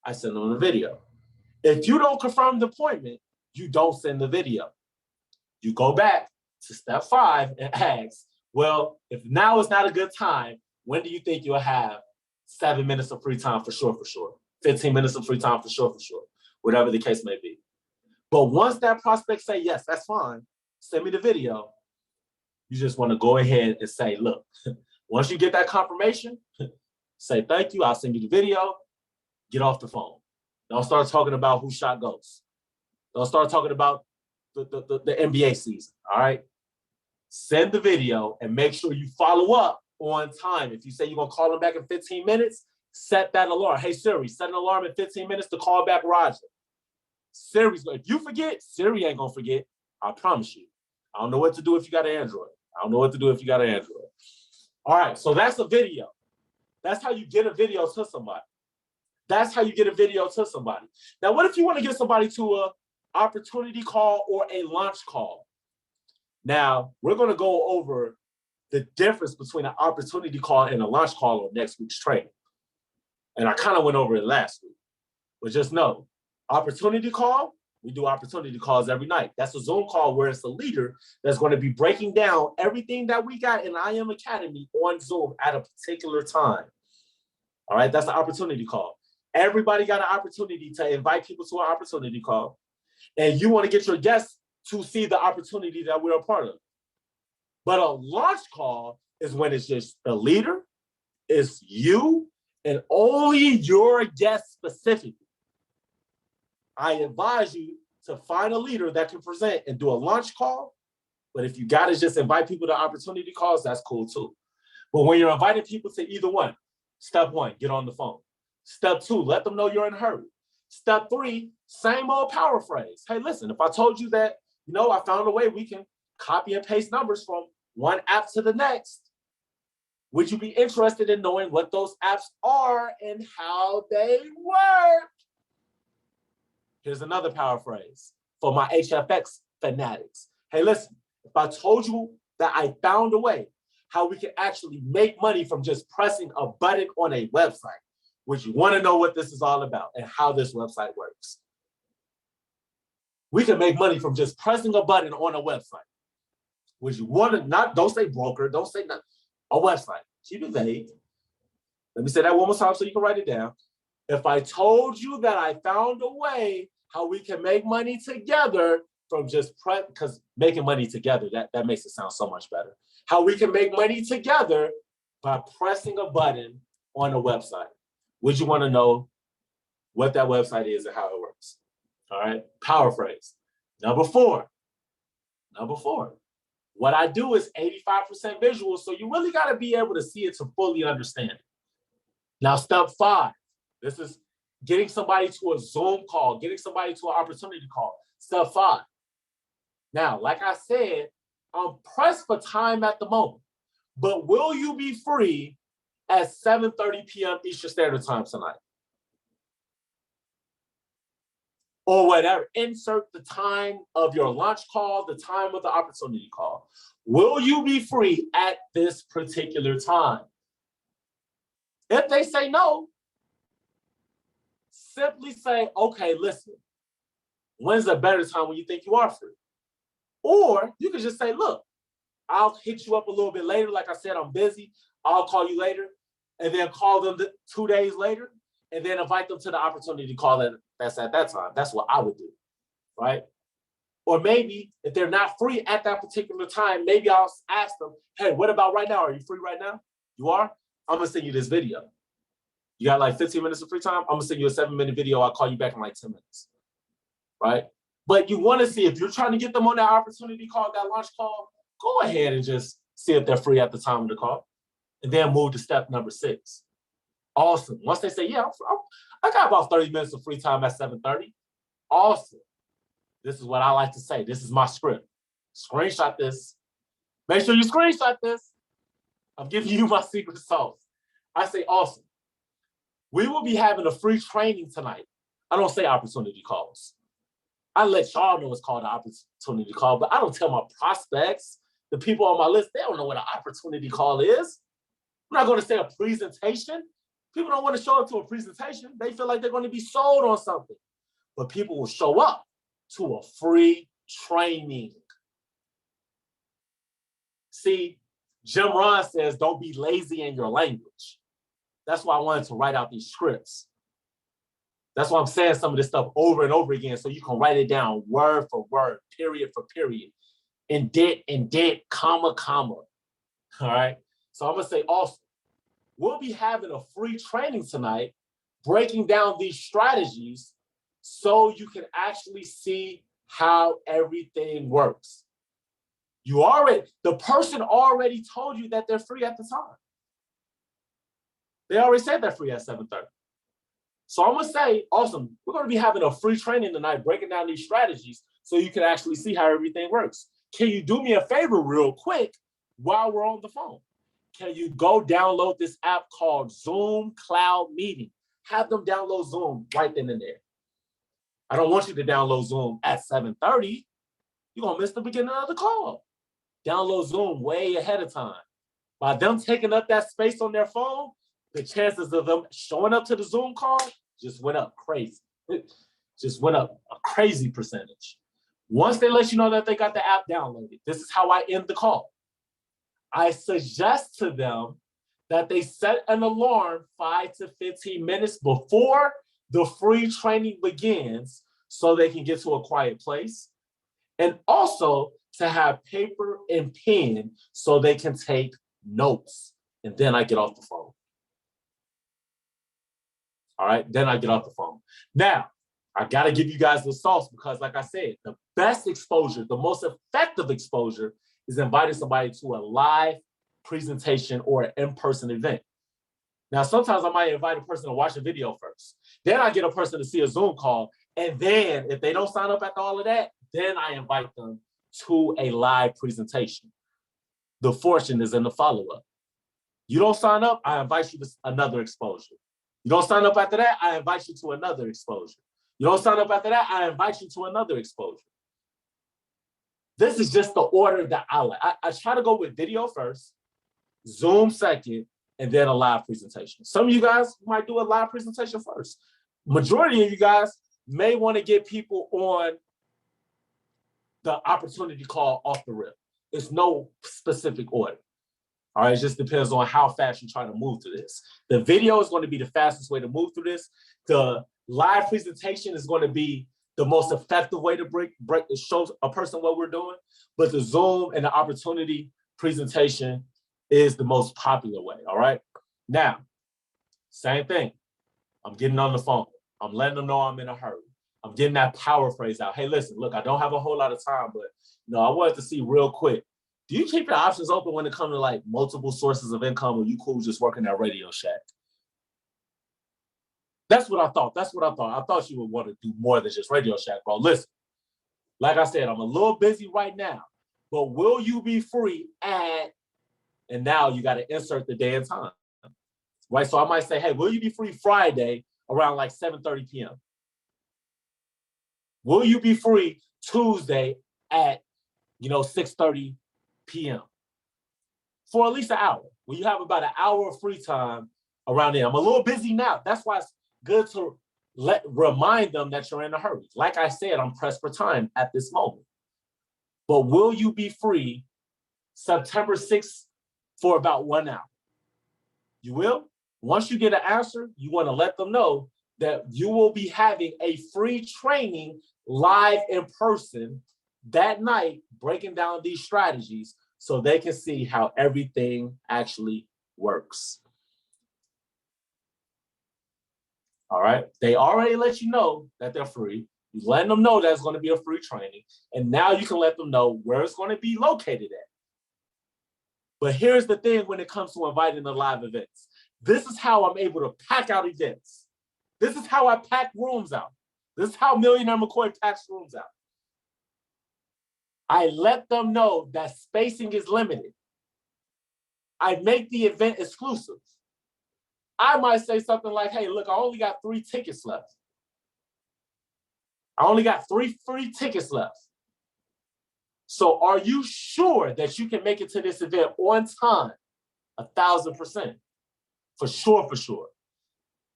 I send them the video. If you don't confirm the appointment, you don't send the video. You go back to step 5 and ask, well, if now is not a good time, when do you think you'll have 7 minutes of free time? For sure, for sure. 15 minutes of free time? For sure, for sure. Whatever the case may be. But once that prospect say, yes, that's fine, send me the video, you just want to go ahead and say, look, once you get that confirmation, say, thank you, I'll send you the video, get off the phone. Don't start talking about who shot ghosts. Don't start talking about the NBA season, all right? Send the video and make sure you follow up on time. If you say you're going to call them back in 15 minutes, set that alarm. Hey, Siri, set an alarm in 15 minutes to call back Roger. Siri's, if you forget, Siri ain't going to forget. I promise you. I don't know what to do if you got an Android. I don't know what to do if you got an Android. All right, so that's a video. That's how you get a video to somebody. That's how you get a video to somebody. Now, what if you want to get somebody to an opportunity call or a launch call? Now, we're going to go over the difference between an opportunity call and a launch call on next week's training. And I kind of went over it last week. But just know, opportunity call, we do opportunity calls every night. That's a Zoom call where it's a leader that's going to be breaking down everything that we got in I Am Academy on Zoom at a particular time. All right, that's the opportunity call. Everybody got an opportunity to invite people to an opportunity call. And you want to get your guests to see the opportunity that we're a part of. But a launch call is when it's just the leader, it's you, and only your guest specifically. I advise you to find a leader that can present and do a launch call. But if you got to just invite people to opportunity calls, that's cool too. But when you're inviting people to either one, step one, get on the phone. Step two, let them know you're in a hurry. Step three, same old power phrase. Hey, listen, if I told you that, I found a way we can copy and paste numbers from one app to the next, would you be interested in knowing what those apps are and how they work? Here's another power phrase for my HFX fanatics. Hey, listen, if I told you that I found a way how we can actually make money from just pressing a button on a website, would you want to know what this is all about and how this website works? We can make money from just pressing a button on a website. Would you want to don't say broker, don't say nothing, a website. Keep it vague. Let me say that one more time so you can write it down. If I told you that I found a way how we can make money together from just because making money together, that makes it sound so much better. How we can make money together by pressing a button on a website. Would you want to know what that website is and how it works? All right, power phrase. Number four. What I do is 85% visual, so you really got to be able to see it to fully understand it. Now, step 5. This is getting somebody to a Zoom call, getting somebody to an opportunity call. Step 5. Now, like I said, I'm pressed for time at the moment, but will you be free at 7:30 p.m. Eastern Standard Time tonight? Or whatever, insert the time of your launch call, the time of the opportunity call. Will you be free at this particular time? If they say no, simply say, okay, listen, when's a better time when you think you are free? Or you can just say, look, I'll hit you up a little bit later. Like I said, I'm busy. I'll call you later. And then call them 2 days later and then invite them to the opportunity call that's at that time. That's what I would do, right? Or maybe if they're not free at that particular time, maybe I'll ask them, hey, what about right now? Are you free right now? You are? I'm gonna send you this video. You got like 15 minutes of free time? I'm gonna send you a 7-minute video. I'll call you back in like 10 minutes, right? But you wanna see, if you're trying to get them on that opportunity call, that launch call, go ahead and just see if they're free at the time of the call. And then move to step number 6. Awesome. Once they say, yeah, I got about 30 minutes of free time at 7:30. Awesome. This is what I like to say. This is my script. Screenshot this. Make sure you screenshot this. I'm giving you my secret sauce. I say, awesome. We will be having a free training tonight. I don't say opportunity calls. I let y'all know it's called an opportunity call, but I don't tell my prospects, the people on my list, they don't know what an opportunity call is. I'm not going to say a presentation. People don't want to show up to a presentation. They feel like they're going to be sold on something. But people will show up to a free training. See, Jim Rohn says, don't be lazy in your language. That's why I wanted to write out these scripts. That's why I'm saying some of this stuff over and over again so you can write it down word for word, period for period, indent, comma, comma. All right? So I'm going to say also, we'll be having a free training tonight, breaking down these strategies so you can actually see how everything works. The person already told you that they're free at the time. They already said they're free at 7:30. So I'm going to say, awesome, we're going to be having a free training tonight, breaking down these strategies so you can actually see how everything works. Can you do me a favor real quick while we're on the phone? Can you go download this app called Zoom Cloud Meeting? Have them download Zoom right then and there. I don't want you to download Zoom at 7:30. You're going to miss the beginning of the call. Download Zoom way ahead of time. By them taking up that space on their phone, the chances of them showing up to the Zoom call just went up crazy. It just went up a crazy percentage. Once they let you know that they got the app downloaded, this is how I end the call. I suggest to them that they set an alarm 5 to 15 minutes before the free training begins so they can get to a quiet place. And also to have paper and pen so they can take notes. And then I get off the phone. All right, then I get off the phone. Now, I got to give you guys the sauce because, like I said, the best exposure, the most effective exposure is inviting somebody to a live presentation or an in-person event. Now, sometimes I might invite a person to watch a video first. Then I get a person to see a Zoom call. And then if they don't sign up after all of that, then I invite them to a live presentation. The fortune is in the follow-up. You don't sign up, I invite you to another exposure. You don't sign up after that, I invite you to another exposure. You don't sign up after that, I invite you to another exposure. This is just the order that I like. I try to go with video first, Zoom second, and then a live presentation. Some of you guys might do a live presentation first. Majority of you guys may want to get people on the opportunity call off the rip. It's no specific order. All right, it just depends on how fast you're trying to move through this. The video is going to be the fastest way to move through this. The live presentation is going to be the most effective way to show a person what we're doing. But the Zoom and the opportunity presentation is the most popular way, all right? Now, same thing. I'm getting on the phone. I'm letting them know I'm in a hurry. I'm getting that power phrase out. Hey, listen, look, I don't have a whole lot of time, but I wanted to see real quick. Do you keep your options open when it comes to like multiple sources of income, or you cool just working at Radio Shack? That's what I thought. That's what I thought. I thought you would want to do more than just Radio Shack, bro. Listen, like I said, I'm a little busy right now, but will you be free at, and now you got to insert the day and time, right? So I might say, hey, will you be free Friday around like 7:30 p.m.? Will you be free Tuesday at, 6:30 p.m. for at least an hour? Will you have about an hour of free time around there? I'm a little busy now. That's why it's good to remind them that you're in a hurry. Like I said, I'm pressed for time at this moment. But will you be free September 6th for about 1 hour? You will? Once you get an answer, you want to let them know that you will be having a free training live in person that night, breaking down these strategies so they can see how everything actually works. All right. They already let you know that they're free. You're letting them know that's going to be a free training. And now you can let them know where it's going to be located at. But here's the thing when it comes to inviting the live events. This is how I'm able to pack out events. This is how I pack rooms out. This is how Millionaire McCoy packs rooms out. I let them know that spacing is limited. I make the event exclusive. I might say something like, hey, look, I only got 3 tickets left. I only got 3 free tickets left. So are you sure that you can make it to this event on time? 1,000%. For sure, for sure.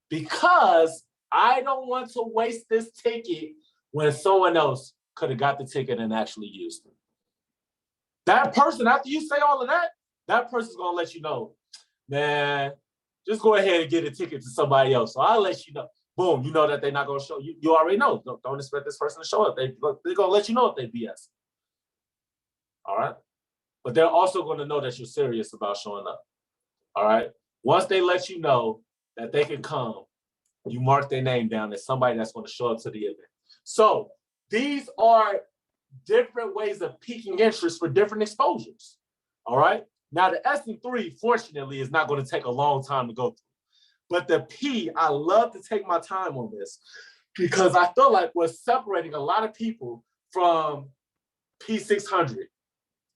Because I don't want to waste this ticket when someone else could have got the ticket and actually used it. That person, after you say all of that, that person's going to let you know, man, just go ahead and get a ticket to somebody else. So I'll let you know. Boom, you know that they're not going to show you. You already know. Don't expect this person to show up. They're going to let you know if they BS. All right? But they're also going to know that you're serious about showing up. All right? Once they let you know that they can come, you mark their name down as somebody that's going to show up to the event. So these are different ways of piquing interest for different exposures. All right? Now, the S&3, fortunately, is not going to take a long time to go through. But the P, I love to take my time on this because I feel like what's separating a lot of people from P600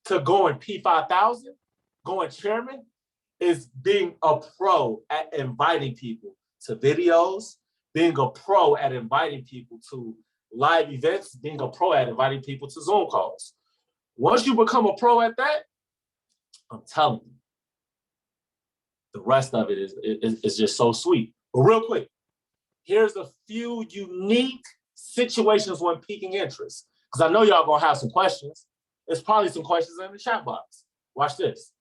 to going P5000, going chairman, is being a pro at inviting people to videos, being a pro at inviting people to live events, being a pro at inviting people to Zoom calls. Once you become a pro at that, I'm telling you, the rest of it is just so sweet. But real quick, here's a few unique situations when piquing interest, because I know y'all gonna have some questions. There's probably some questions in the chat box. Watch this.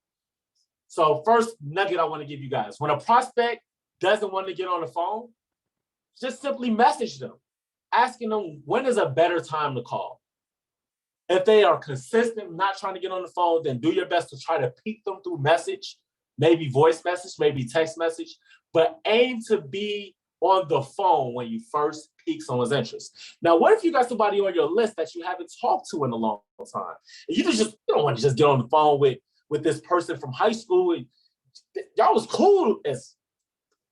So first nugget I want to give you guys, when a prospect doesn't want to get on the phone, just simply message them, asking them when is a better time to call. If they are consistent, not trying to get on the phone, then do your best to try to pique them through message, maybe voice message, maybe text message, but aim to be on the phone when you first pique someone's interest. Now, what if you got somebody on your list that you haven't talked to in a long time? And you don't want to just get on the phone with this person from high school. And y'all was cool as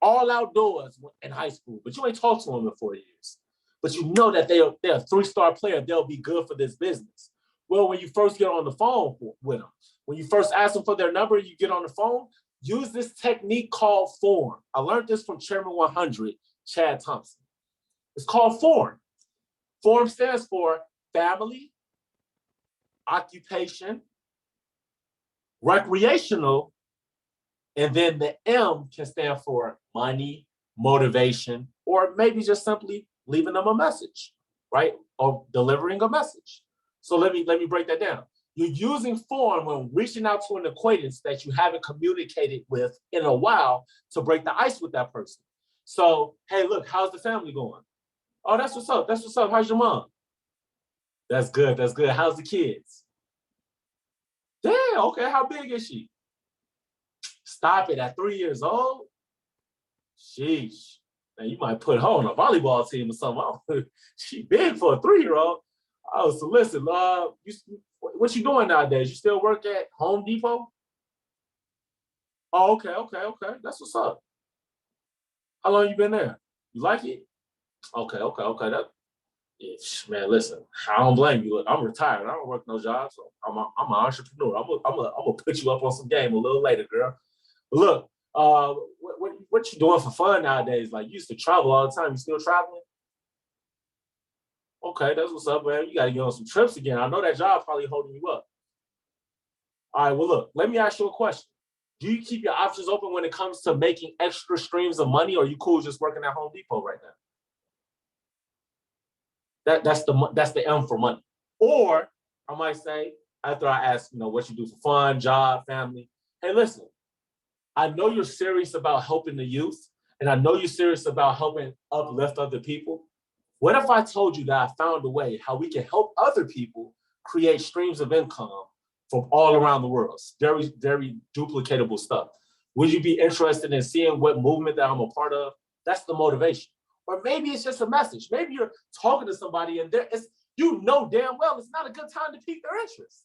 all outdoors in high school, but you ain't talked to them in 4 years. But you know that they're a 3-star player. They'll be good for this business. Well, when you first get on the phone with them, when you first ask them for their number, you get on the phone, use this technique called form. I learned this from Chairman 100, Chad Thompson. It's called form. Form stands for family, occupation, recreational, and then the M can stand for money, motivation, or maybe just simply leaving them a message, right? Or delivering a message. So let me break that down. You're using form when reaching out to an acquaintance that you haven't communicated with in a while to break the ice with that person. So, hey, look, how's the family going? Oh, that's what's up. That's what's up. How's your mom? That's good. That's good. How's the kids? Damn, okay. How big is she? Stop it. At 3 years old? Sheesh. Man, you might put her on a volleyball team or something. She big for a 3-year-old. Oh, so listen, what you doing nowadays? You still work at Home Depot? Oh, okay. That's what's up. How long you been there? You like it? Okay. Man, listen, I don't blame you. Look, I'm retired. I don't work no job, so I'm an entrepreneur. I'm gonna put you up on some game a little later, girl. But look, what you doing for fun nowadays? Like, you used to travel all the time. You still traveling? Okay, that's what's up, man. You got to get on some trips again. I know that job probably holding you up. All right, well, look, let me ask you a question. Do you keep your options open when it comes to making extra streams of money, or are you cool just working at Home Depot right now? That's the M for money. Or I might say, after I ask, what you do for fun, job, family, hey, listen, I know you're serious about helping the youth, and I know you're serious about helping uplift other people. What if I told you that I found a way how we can help other people create streams of income from all around the world? It's very, very duplicatable stuff. Would you be interested in seeing what movement that I'm a part of? That's the motivation. Or maybe it's just a message. Maybe you're talking to somebody and you know damn well it's not a good time to pique their interest.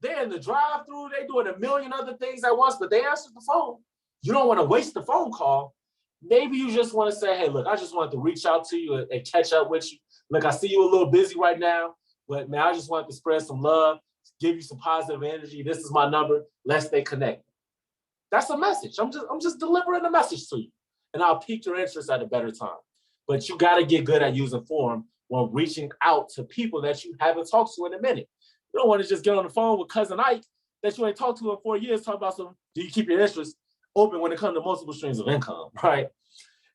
They're in the drive-through, they're doing a million other things at once, but they answered the phone. You don't want to waste the phone call. Maybe you just want to say, hey, look, I just wanted to reach out to you and catch up with you. Look, I see you a little busy right now, but man, I just wanted to spread some love, give you some positive energy. This is my number. Let's stay connected. That's a message. I'm just delivering a message to you, and I'll pique your interest at a better time. But you got to get good at using form when reaching out to people that you haven't talked to in a minute. You don't want to just get on the phone with cousin Ike that you ain't talked to in 4 years, talk about do you keep your interest open when it comes to multiple streams of income, right?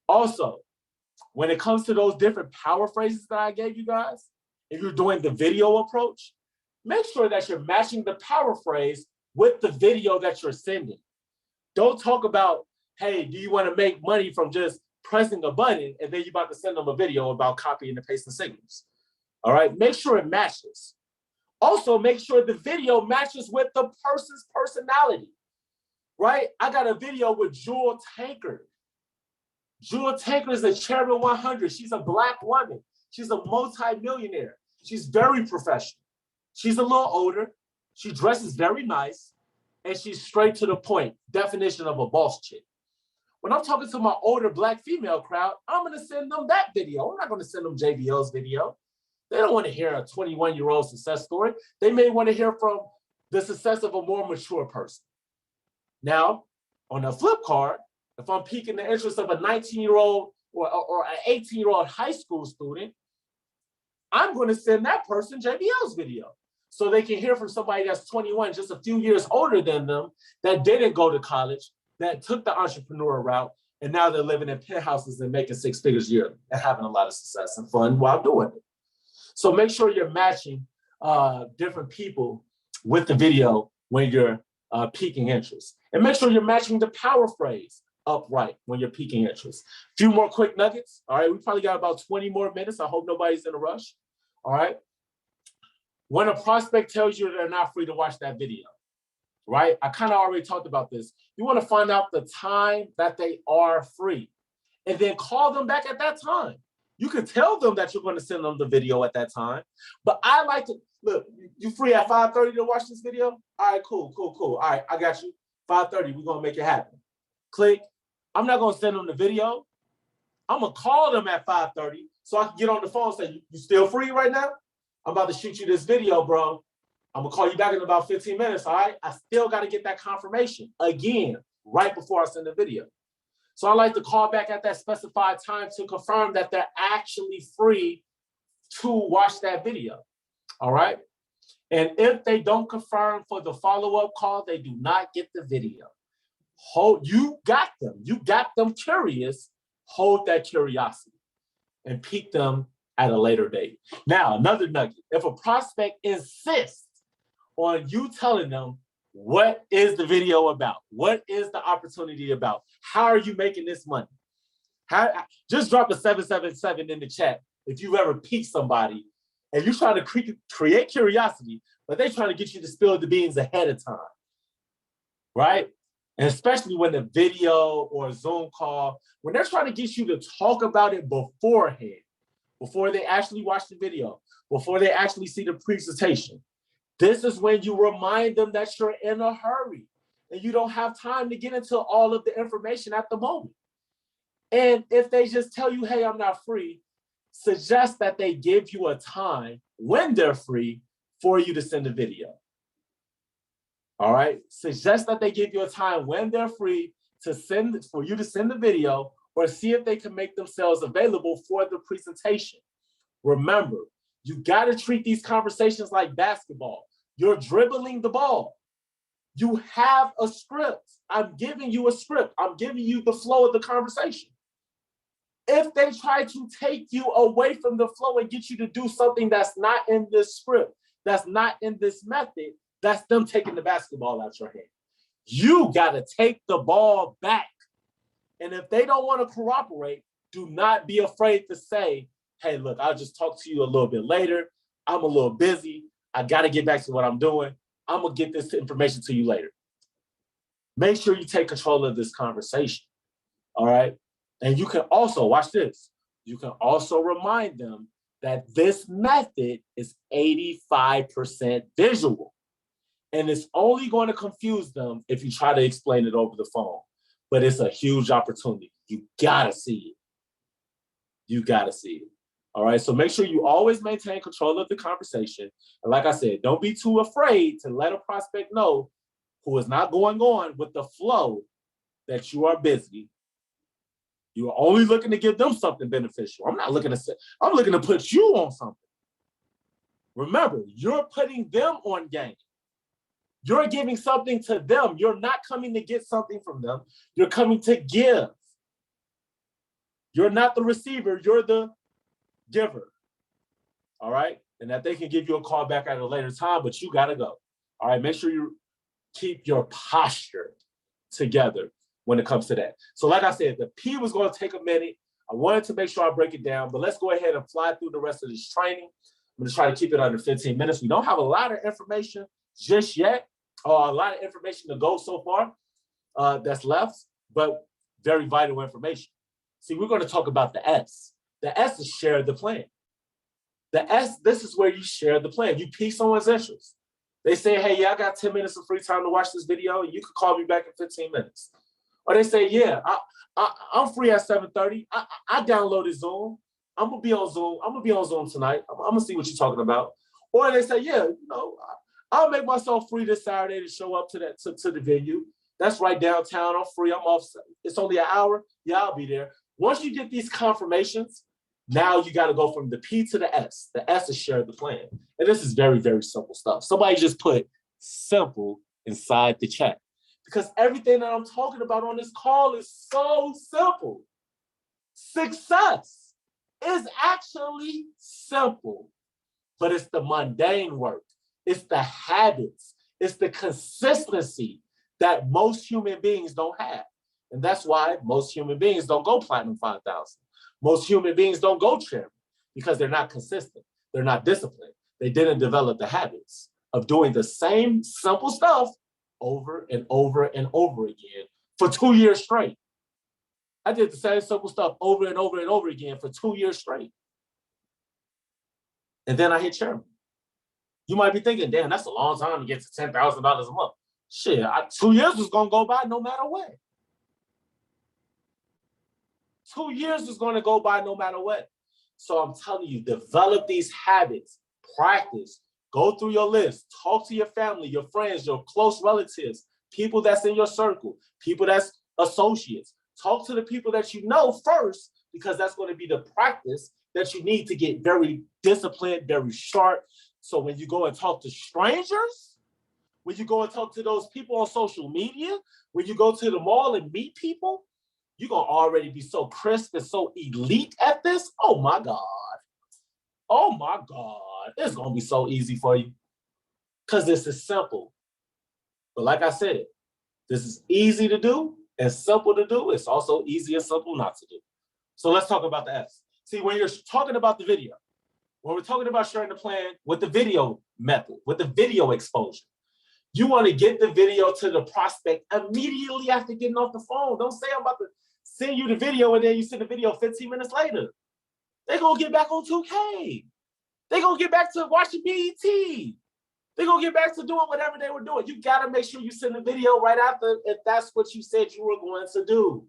Also, when it comes to those different power phrases that I gave you guys, if you're doing the video approach, make sure that you're matching the power phrase with the video that you're sending. Don't talk about, hey, do you want to make money from just pressing a button and then you're about to send them a video about copying and pasting signals. All right, make sure it matches. Also, make sure the video matches with the person's personality, right? I got a video with Jewel Tankard. Jewel Tankard is the Chairman 100. She's a Black woman. She's a multi-millionaire. She's very professional. She's a little older. She dresses very nice, and she's straight to the point. Definition of a boss chick. When I'm talking to my older Black female crowd, I'm going to send them that video. I'm not going to send them JBL's video. They don't want to hear a 21-year-old success story. They may want to hear from the success of a more mature person. Now, on the flip card, if I'm piquing the interest of a 19-year-old or an 18-year-old high school student, I'm going to send that person JBL's video so they can hear from somebody that's 21, just a few years older than them, that didn't go to college, that took the entrepreneur route, and now they're living in penthouses and making 6 figures yearly and having a lot of success and fun while doing it. So make sure you're matching different people with the video when you're piquing interest. And make sure you're matching the power phrase upright when you're piquing interest. A few more quick nuggets. All right, we probably got about 20 more minutes. I hope nobody's in a rush. All right. When a prospect tells you they're not free to watch that video, right? I kind of already talked about this. You want to find out the time that they are free and then call them back at that time. You can tell them that you're going to send them the video at that time, but I like to, look, you free at 5:30 to watch this video? All right, cool. All right, I got you. 5:30, we're going to make it happen. Click. I'm not going to send them the video. I'm going to call them at 5:30 so I can get on the phone and say, you still free right now? I'm about to shoot you this video, bro. I'm going to call you back in about 15 minutes, all right? I still got to get that confirmation again right before I send the video. So I like to call back at that specified time to confirm that they're actually free to watch that video, all right? And if they don't confirm for the follow-up call, they do not get the video. You got them curious. Hold that curiosity and pique them at a later date. Now, another nugget. If a prospect insists on you telling them, what is the video about? What is the opportunity about? How are you making this money? Just drop a 777 in the chat if you've ever piqued somebody and you're trying to create curiosity, but they're trying to get you to spill the beans ahead of time, right? And especially when the video or Zoom call, when they're trying to get you to talk about it beforehand, before they actually watch the video, before they actually see the presentation. This is when you remind them that you're in a hurry and you don't have time to get into all of the information at the moment. And if they just tell you, hey, I'm not free, suggest that they give you a time when they're free for you to send a video. All right? Suggest that they give you a time when they're free for you to send the video, or see if they can make themselves available for the presentation. Remember, you got to treat these conversations like basketball. You're dribbling the ball. You have a script. I'm giving you a script. I'm giving you the flow of the conversation. If they try to take you away from the flow and get you to do something that's not in this script, that's not in this method, that's them taking the basketball out your hand. You got to take the ball back. And if they don't want to cooperate, do not be afraid to say, hey, look, I'll just talk to you a little bit later. I'm a little busy. I got to get back to what I'm doing. I'm going to get this information to you later. Make sure you take control of this conversation, all right? And you can also, watch this, you can also remind them that this method is 85% visual. And it's only going to confuse them if you try to explain it over the phone. But it's a huge opportunity. You gotta see it. You gotta see it. All right, so make sure you always maintain control of the conversation. And like I said, don't be too afraid to let a prospect know who is not going on with the flow that you are busy. You are only looking to give them something beneficial. I'm looking to put you on something. Remember, you're putting them on game. You're giving something to them. You're not coming to get something from them. You're coming to give. You're not the receiver. You're the giver. All right? And that they can give you a call back at a later time, but you got to go. All right? Make sure you keep your posture together when it comes to that. So like I said, the P was going to take a minute. I wanted to make sure I break it down, but let's go ahead and fly through the rest of this training. I'm going to try to keep it under 15 minutes. We don't have a lot of information just yet, or a lot of information to go so far that's left, but very vital information. See, we're going to talk about the S. The S is share the plan. The S, this is where you share the plan. You pique someone's interest. They say, hey, yeah, I got 10 minutes of free time to watch this video. You can call me back in 15 minutes. Or they say, yeah, I'm free at 7:30. I downloaded Zoom. I'm going to be on Zoom. I'm going to be on Zoom tonight. I'm going to see what you're talking about. Or they say, yeah, I'll make myself free this Saturday to show up to the venue. That's right downtown. I'm free. I'm off. It's only an hour. Yeah, I'll be there. Once you get these confirmations, now you got to go from the P to the S. The S is share the plan. And this is very, very simple stuff. Somebody just put simple inside the chat, because everything that I'm talking about on this call is so simple. Success is actually simple, but it's the mundane work. It's the habits. It's the consistency that most human beings don't have. And that's why most human beings don't go Platinum 5000. Most human beings don't go Chairman, because they're not consistent. They're not disciplined. they didn't develop the habits of doing the same simple stuff over and over and over again for 2 years straight. I did the same simple stuff over and over and over again for 2 years straight. And then I hit chairman. You might be thinking, damn, that's a long time to get to $10,000 a month. Shit, 2 years was gonna go by no matter what. 2 years is gonna go by no matter what. So I'm telling you, develop these habits, practice, go through your list, talk to your family, your friends, your close relatives, people that's in your circle, people that's associates. Talk to the people that you know first, because that's going to be the practice that you need to get very disciplined, very sharp. So when you go and talk to strangers, when you go and talk to those people on social media, when you go to the mall and meet people, you're going to already be so crisp and so elite at this. Oh my God. Oh my God. It's going to be so easy for you because this is simple. But like I said, this is easy to do and simple to do. It's also easy and simple not to do. So let's talk about the F's. See, when you're talking about the video, when we're talking about sharing the plan with the video method, with the video exposure, you want to get the video to the prospect immediately after getting off the phone. Don't say I'm about to send you the video and then you send the video 15 minutes later. They're going to get back on 2K. They're going to get back to watching BET. They're going to get back to doing whatever they were doing. You got to make sure you send the video right after if that's what you said you were going to do.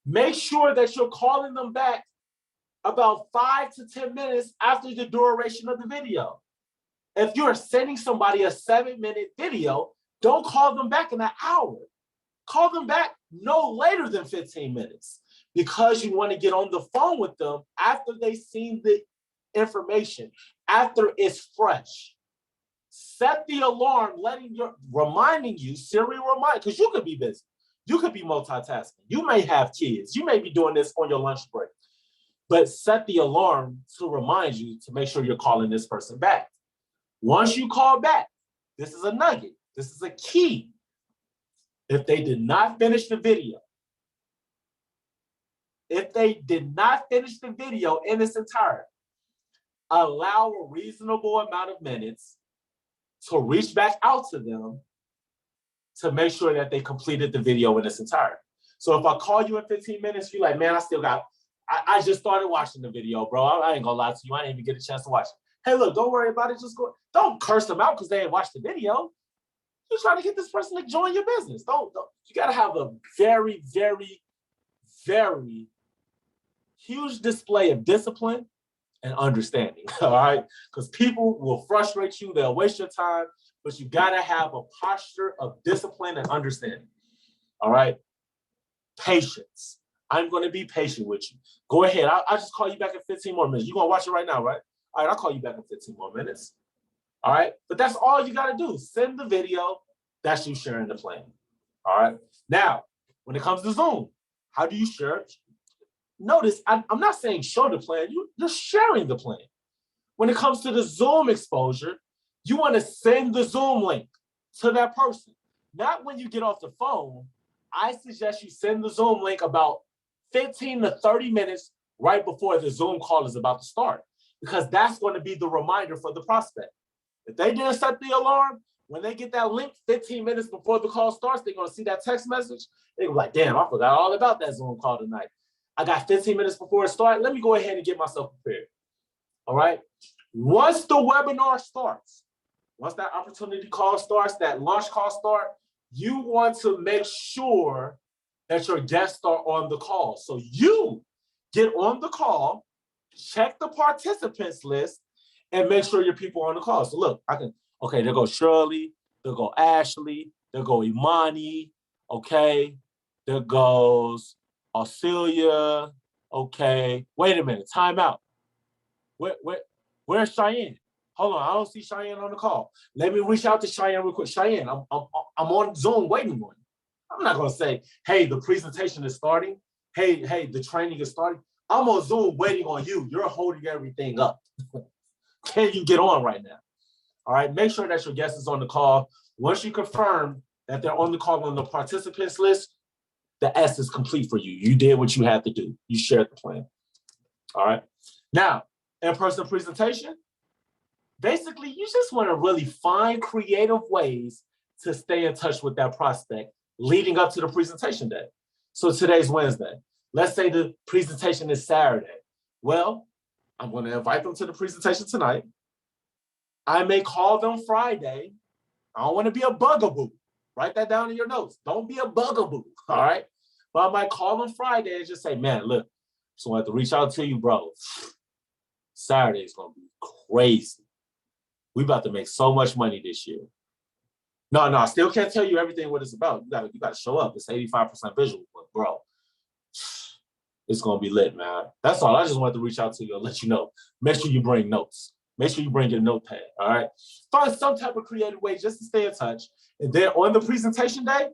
Make sure that you're calling them back about 5 to 10 minutes after the duration of the video. If you're sending somebody a 7-minute video, don't call them back in an hour. Call them back no later than 15 minutes because you want to get on the phone with them after they've seen the information, after it's fresh. Set the alarm, reminding you, Siri remind, because you could be busy. You could be multitasking. You may have kids. You may be doing this on your lunch break. But set the alarm to remind you to make sure you're calling this person back. Once you call back, this is a nugget. This is a key. If they did not finish the video, in its entirety, allow a reasonable amount of minutes to reach back out to them to make sure that they completed the video in its entirety. So if I call you in 15 minutes, you're like, man, I just started watching the video, bro. I ain't gonna lie to you. I didn't even get a chance to watch it. Hey, look, don't worry about it. Don't curse them out because they ain't watched the video. You're trying to get this person to join your business. Don't. You gotta have a very, very, very huge display of discipline and understanding, all right? Because people will frustrate you, they'll waste your time, but you gotta have a posture of discipline and understanding, all right? Patience. I'm gonna be patient with you. Go ahead, I'll just call you back in 15 more minutes. You're gonna watch it right now, right? All right, I'll call you back in 15 more minutes, all right? But that's all you gotta do. Send the video, that's you sharing the plan, all right? Now, when it comes to Zoom, how do you share it? Notice, I'm not saying show the plan, you're sharing the plan. When it comes to the Zoom exposure, you want to send the Zoom link to that person. Not when you get off the phone. I suggest you send the Zoom link about 15 to 30 minutes right before the Zoom call is about to start, because that's going to be the reminder for the prospect. If they didn't set the alarm, when they get that link 15 minutes before the call starts, they're going to see that text message. They're like, damn, I forgot all about that Zoom call tonight. I got 15 minutes before it starts. Let me go ahead and get myself prepared. All right. Once the webinar starts, once that opportunity call starts, that launch call starts, you want to make sure that your guests are on the call. So you get on the call, check the participants list, and make sure your people are on the call. So look, okay, there goes Shirley, there go Ashley, there go Imani, okay, there goes Auxilia, okay. Wait a minute, time out. Where's Cheyenne? Hold on, I don't see Cheyenne on the call. Let me reach out to Cheyenne real quick. Cheyenne, I'm on Zoom waiting on you. I'm not gonna say, hey, the presentation is starting. Hey, the training is starting. I'm on Zoom waiting on you. You're holding everything up. Can you get on right now? All right, make sure that your guest is on the call. Once you confirm that they're on the call on the participants list, the S is complete for you. You did what you had to do. You shared the plan. All right. Now, in-person presentation, Basically, you just want to really find creative ways to stay in touch with that prospect leading up to the presentation day. So today's Wednesday. Let's say the presentation is Saturday. Well, I'm going to invite them to the presentation tonight. I may call them Friday. I don't want to be a bugaboo. Write that down in your notes. Don't be a bugaboo, all right? But I might call them Friday and just say, man, look, just wanted to reach out to you, bro. Saturday is going to be crazy. We about to make so much money this year. No, I still can't tell you everything what it's about. You got to show up. It's 85% visual, but bro, it's going to be lit, man. That's all. I just wanted to reach out to you and let you know. Make sure you bring notes. Make sure you bring your notepad, all right? Find some type of creative way just to stay in touch. And then on the presentation day,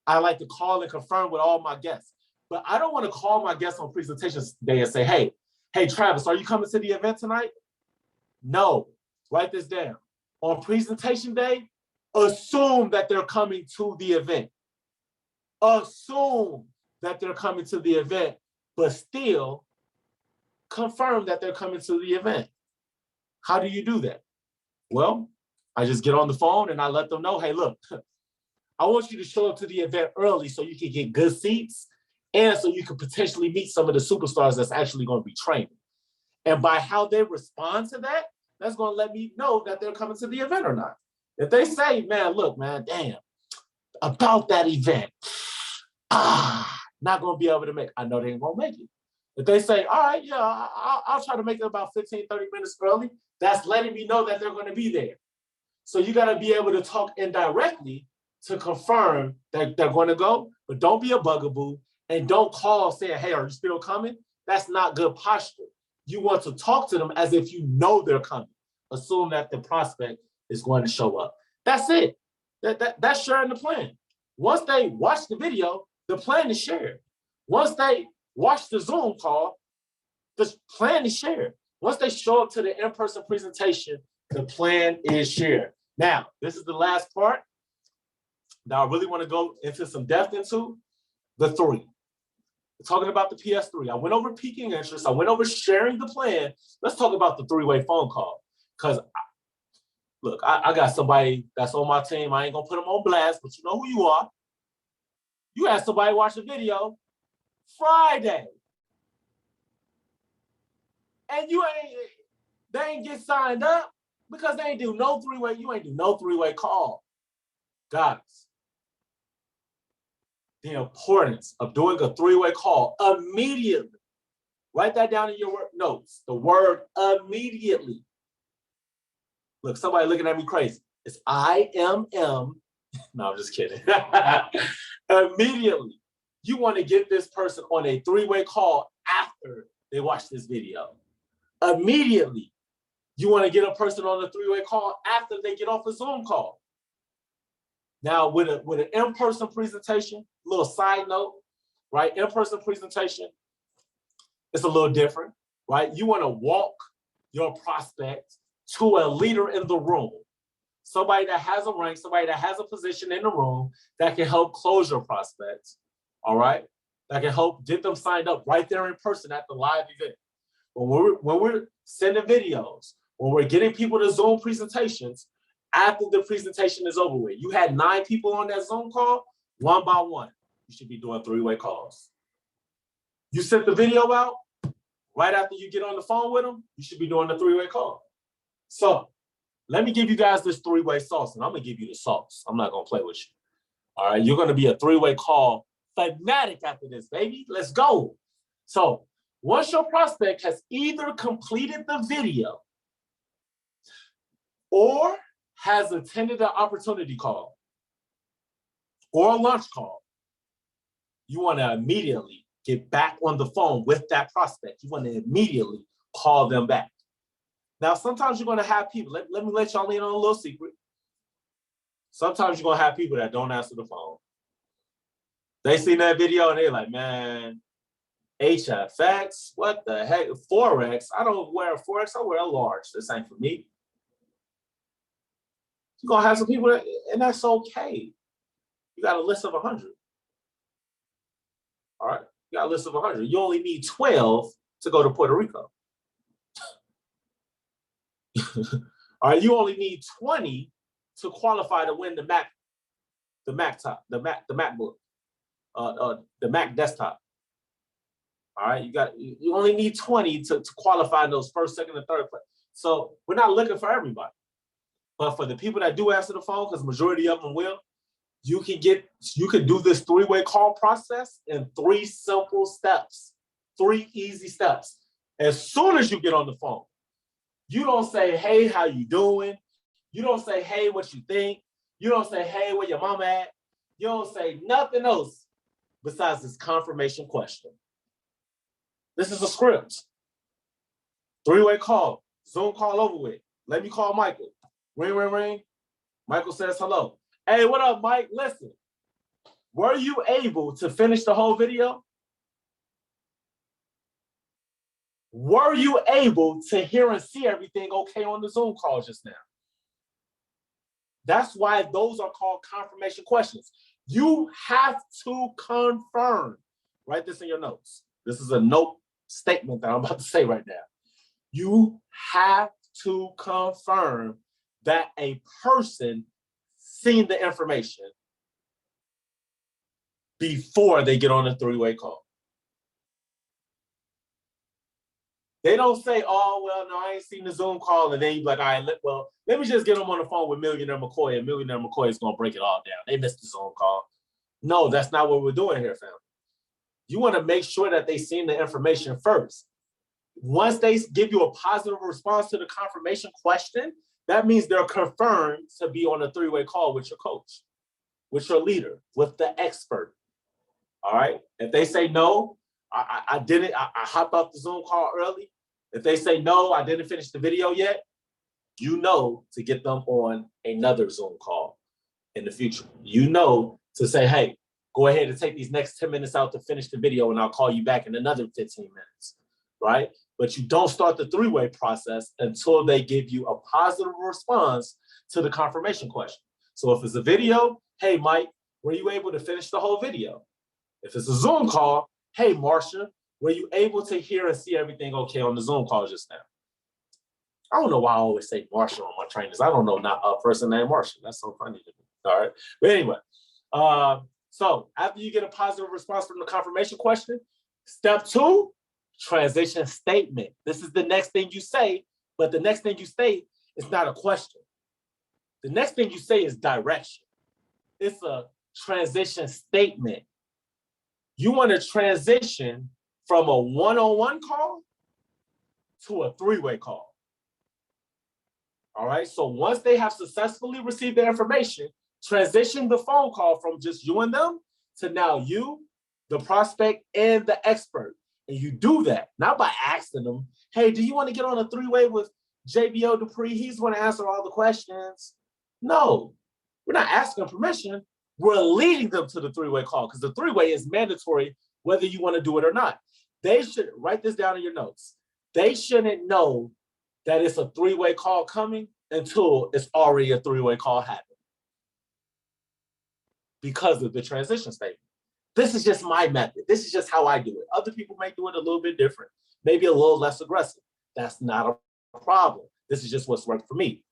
I like to call and confirm with all my guests. But I don't want to call my guests on presentation day and say, hey, Travis, are you coming to the event tonight? No. Write this down. On presentation day, assume that they're coming to the event. Assume that they're coming to the event, but still confirm that they're coming to the event. How do you do that? Well, I just get on the phone and I let them know, hey, look, I want you to show up to the event early so you can get good seats and so you can potentially meet some of the superstars that's actually going to be training. And by how they respond to that, that's going to let me know that they're coming to the event or not. If they say, man, look, man, damn, about that event, not going to be able to make it, I know they ain't going to make it. If they say, all right, yeah, I'll try to make it about 15, 30 minutes early, that's letting me know that they're going to be there. So you got to be able to talk indirectly to confirm that they're going to go, but don't be a bugaboo and don't call saying, hey, are you still coming? That's not good posture. You want to talk to them as if you know they're coming. Assume that the prospect is going to show up. That's it. That's sharing the plan. Once they watch the video, the plan is shared. Once they watch the Zoom call, the plan is shared. Once they show up to the in-person presentation, the plan is shared. Now, this is the last part that I really want to go into some depth into, the 3. We're talking about the PS3. I went over piquing interest. I went over sharing the plan. Let's talk about the 3-way phone call. Because, look, I got somebody that's on my team. I ain't going to put them on blast, but you know who you are. You had somebody watch a video Friday. And they ain't get signed up because they ain't do no 3-way. You ain't do no 3-way call. Guys, the importance of doing a 3-way call immediately. Write that down in your notes. The word immediately. Look, somebody looking at me crazy. It's IMM. No, I'm just kidding. Immediately. You want to get this person on a 3-way call after they watch this video. Immediately. You want to get a person on a 3-way call after they get off a Zoom call. Now, with an in-person presentation, little side note, right? In-person presentation, it's a little different, right? You want to walk your prospect to a leader in the room, somebody that has a rank, somebody that has a position in the room that can help close your prospects, all right? That can help get them signed up right there in person at the live event. When we're sending videos, when we're getting people to Zoom presentations, after the presentation is over with, you had 9 people on that Zoom call, one by one, you should be doing 3-way calls. You sent the video out, right after you get on the phone with them, you should be doing the 3-way call. So let me give you guys this 3-way sauce, and I'm going to give you the sauce. I'm not going to play with you. All right, you're going to be a 3-way call fanatic after this, baby. Let's go. So once your prospect has either completed the video or has attended an opportunity call or a lunch call, you want to immediately get back on the phone with that prospect. You want to immediately call them back. Now, sometimes you're going to have people, let me let y'all in on a little secret. Sometimes you're going to have people that don't answer the phone. They seen that video and they're like, man, HFX, what the heck? Forex, I don't wear a Forex, I wear a large. This ain't for me. You're going to have some people, and that's okay. You got a list of 100. All right, you got a list of 100. You only need 12 to go to Puerto Rico. All right, you only need 20 to qualify to win the MacBook, the Mac desktop. All right, you only need 20 to qualify in those first, second, and third place. So we're not looking for everybody, but for the people that do answer the phone, because majority of them will, you can do this three-way call process in 3 simple steps, 3 easy steps. As soon as you get on the phone, you don't say, hey, how you doing? You don't say, hey, what you think? You don't say, hey, where your mama at? You don't say nothing else besides this confirmation question. This is a script. 3-way call, Zoom call over with. Let me call Michael. Ring, ring, ring. Michael says hello. Hey, what up, Mike? Listen, were you able to finish the whole video? Were you able to hear and see everything okay on the Zoom call just now? That's why those are called confirmation questions. You have to confirm. Write this in your notes. This is a note statement that I'm about to say right now. You have to confirm that a person seen the information before they get on a 3-way call. They don't say, oh, well, no, I ain't seen the Zoom call. And then you be like, all right, let me just get them on the phone with Millionaire McCoy, and Millionaire McCoy is going to break it all down. They missed the Zoom call. No, that's not what we're doing here, family. You want to make sure that they seen the information first. Once they give you a positive response to the confirmation question, that means they're confirmed to be on a 3-way call with your coach, with your leader, with the expert. All right? If they say no, I didn't, I hopped off the Zoom call early. If they say no, I didn't finish the video yet, you know to get them on another Zoom call in the future. You know to say, hey, go ahead and take these next 10 minutes out to finish the video, and I'll call you back in another 15 minutes, right? But you don't start the 3-way process until they give you a positive response to the confirmation question. So if it's a video, hey, Mike, were you able to finish the whole video? If it's a Zoom call, hey, Marcia, were you able to hear and see everything okay on the Zoom call just now? I don't know why I always say Marsha on my trainers. I don't know not a person named Marsha. That's so funny to me. All right. But anyway, so after you get a positive response from the confirmation question, step 2, transition statement. This is the next thing you say, but the next thing you say is not a question. The next thing you say is direction. It's a transition statement. You want to transition from a one-on-one call to a 3-way call. All right, so once they have successfully received the information, transition the phone call from just you and them to now you, the prospect, and the expert. And you do that, not by asking them, hey, do you want to get on a 3-way with JBO Dupree? He's going to answer all the questions. No, we're not asking permission. We're leading them to the 3-way call, because the 3-way is mandatory whether you want to do it or not. They should write this down in your notes. They shouldn't know that it's a 3-way call coming until it's already a 3-way call happening because of the transition statement. This is just my method. This is just how I do it. Other people may do it a little bit different, maybe a little less aggressive. That's not a problem. This is just what's worked for me.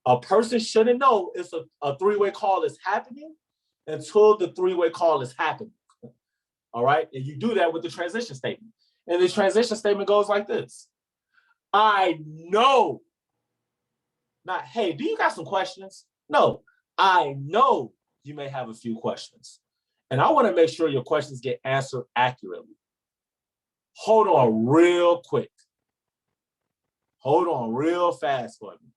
A person shouldn't know it's a 3-way call is happening until the 3-way call is happening. All right? And you do that with the transition statement. And the transition statement goes like this. I know. Not, hey, do you got some questions? No, I know you may have a few questions. And I want to make sure your questions get answered accurately. Hold on real quick. Hold on real fast for me.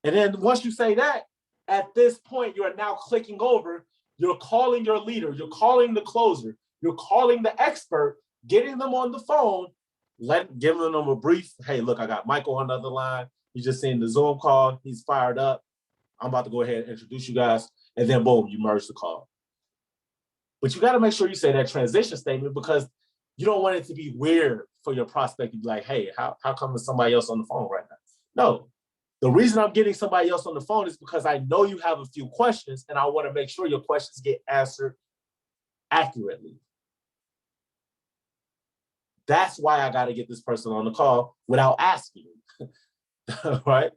And then once you say that, at this point, you are now clicking over. You're calling your leader. You're calling the closer. You're calling the expert, getting them on the phone, giving them a brief, hey, look, I got Michael on the other line. You just seen the Zoom call. He's fired up. I'm about to go ahead and introduce you guys. And then, boom, you merge the call. But you got to make sure you say that transition statement, because you don't want it to be weird for your prospect to be like, hey, how come there's somebody else on the phone right now? No. The reason I'm getting somebody else on the phone is because I know you have a few questions, and I want to make sure your questions get answered accurately. That's why I got to get this person on the call without asking. right?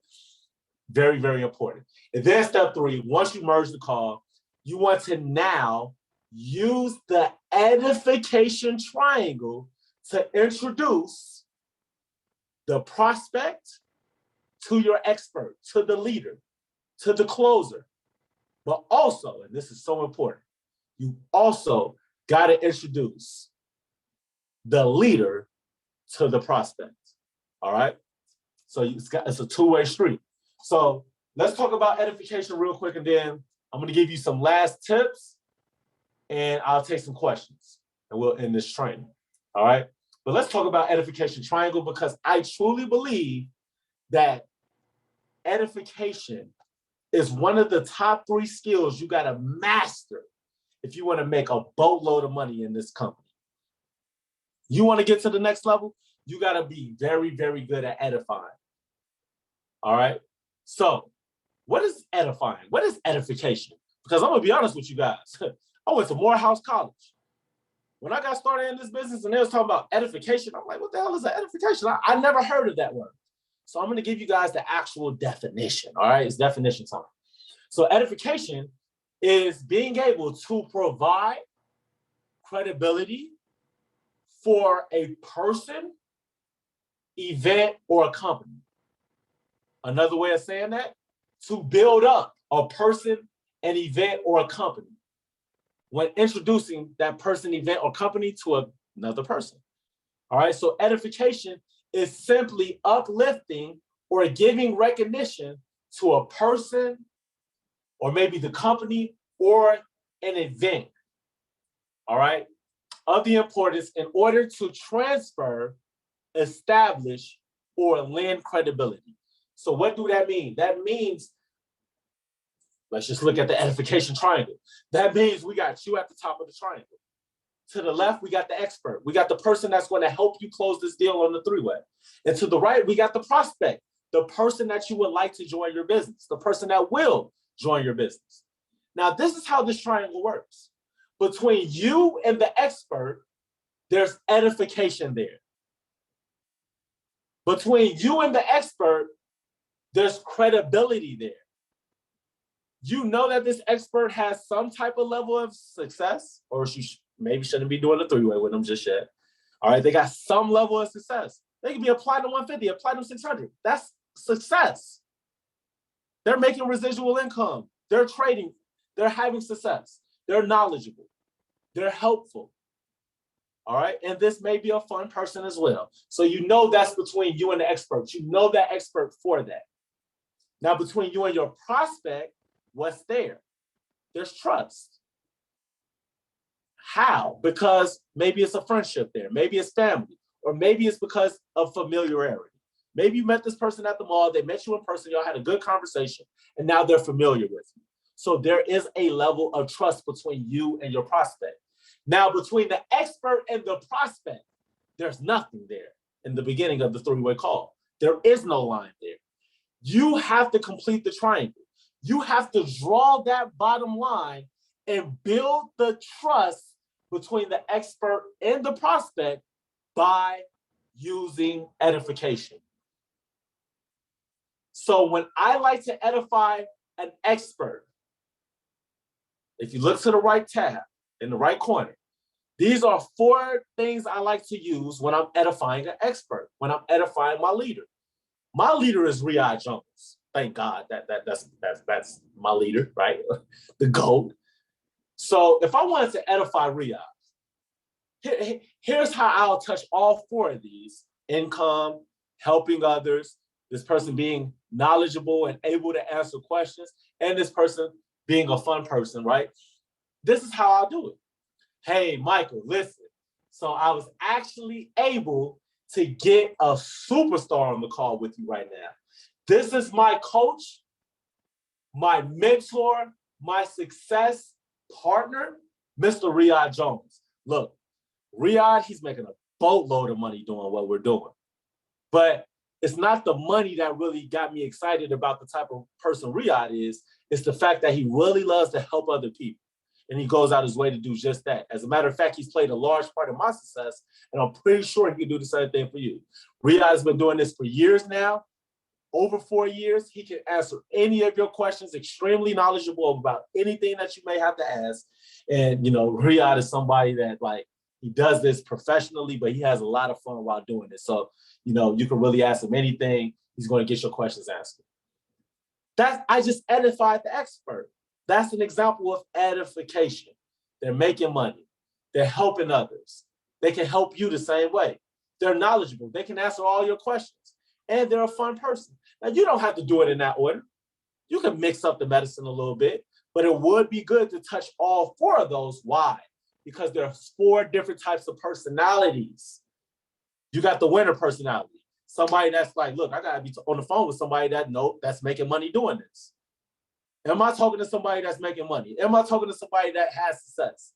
Very, very important. And then step 3, once you merge the call, you want to now use the edification triangle to introduce the prospect to your expert, to the leader, to the closer. But also, and this is so important, you also got to introduce the leader to the prospect. All right? So it's a two-way street. So let's talk about edification real quick, and then I'm going to give you some last tips, and I'll take some questions, and we'll end this training. All right? But let's talk about edification triangle, because I truly believe that edification is one of the top 3 skills you got to master if you want to make a boatload of money in this company. You want to get to the next level, you got to be very, very good at edifying. All right? So what is edifying? What is edification? Because I'm going to be honest with you guys. I went to Morehouse College. When I got started in this business and they was talking about edification, I'm like, what the hell is an edification? I never heard of that word. So I'm going to give you guys the actual definition. All right? It's definition time. So edification is being able to provide credibility for a person, event, or a company. Another way of saying that, to build up a person, an event, or a company when introducing that person, event, or company to another person. All right, so edification is simply uplifting or giving recognition to a person, or maybe the company, or an event, all right, of the importance in order to transfer, establish, or lend credibility. So what do that mean? That means, let's just look at the edification triangle. That means we got you at the top of the triangle. To the left, we got the expert. We got the person that's going to help you close this deal on the 3-way. And to the right, we got the prospect, the person that you would like to join your business, the person that will join your business. Now, this is how this triangle works. Between you and the expert, there's edification there. Between you and the expert, there's credibility there. You know that this expert has some type of level of success, or she maybe shouldn't be doing a 3-way with them just yet. All right, they got some level of success. They can be a platinum 150, a platinum 600. That's success. They're making residual income. They're trading. They're having success. They're knowledgeable. They're helpful. All right, and this may be a fun person as well. So you know that's between you and the expert. You know that expert for that. Now, between you and your prospect, what's there? There's trust. How? Because maybe it's a friendship there. Maybe it's family. Or maybe it's because of familiarity. Maybe you met this person at the mall. They met you in person. Y'all had a good conversation. And now they're familiar with you. So there is a level of trust between you and your prospect. Now, between the expert and the prospect, there's nothing there in the beginning of the 3-way call. There is no line there. You have to complete the triangle. You have to draw that bottom line and build the trust between the expert and the prospect by using edification. So when I like to edify an expert, if you look to the right tab in the right corner, these are 4 things I like to use when I'm edifying an expert, when I'm edifying my leader. My leader is Riyadh Jones. Thank God that's my leader, right? The GOAT. So if I wanted to edify Riyadh, here's how I'll touch all 4 of these: income, helping others, this person being knowledgeable and able to answer questions, and this person being a fun person, right? This is how I'll do it. Hey, Michael, listen. So I was actually able to get a superstar on the call with you right now. This is my coach, my mentor, my success partner, Mr. Riyadh Jones. Look, Riyadh, he's making a boatload of money doing what we're doing. But it's not the money that really got me excited about the type of person Riyadh is. It's the fact that he really loves to help other people. And he goes out his way to do just that. As a matter of fact, he's played a large part of my success, and I'm pretty sure he can do the same thing for you. Riyadh has been doing this for years now, over 4 years, he can answer any of your questions, extremely knowledgeable about anything that you may have to ask. And, Riyadh is somebody that he does this professionally, but he has a lot of fun while doing it. So, you can really ask him anything. He's going to get your questions answered. I just edified the expert. That's an example of edification. They're making money. They're helping others. They can help you the same way. They're knowledgeable. They can answer all your questions. And they're a fun person. Now, you don't have to do it in that order. You can mix up the medicine a little bit, but it would be good to touch all 4 of those. Why? Because there are 4 different types of personalities. You got the winner personality. Somebody that's like, look, I got to be on the phone with somebody that's making money doing this. Am I talking to somebody that's making money? Am I talking to somebody that has success?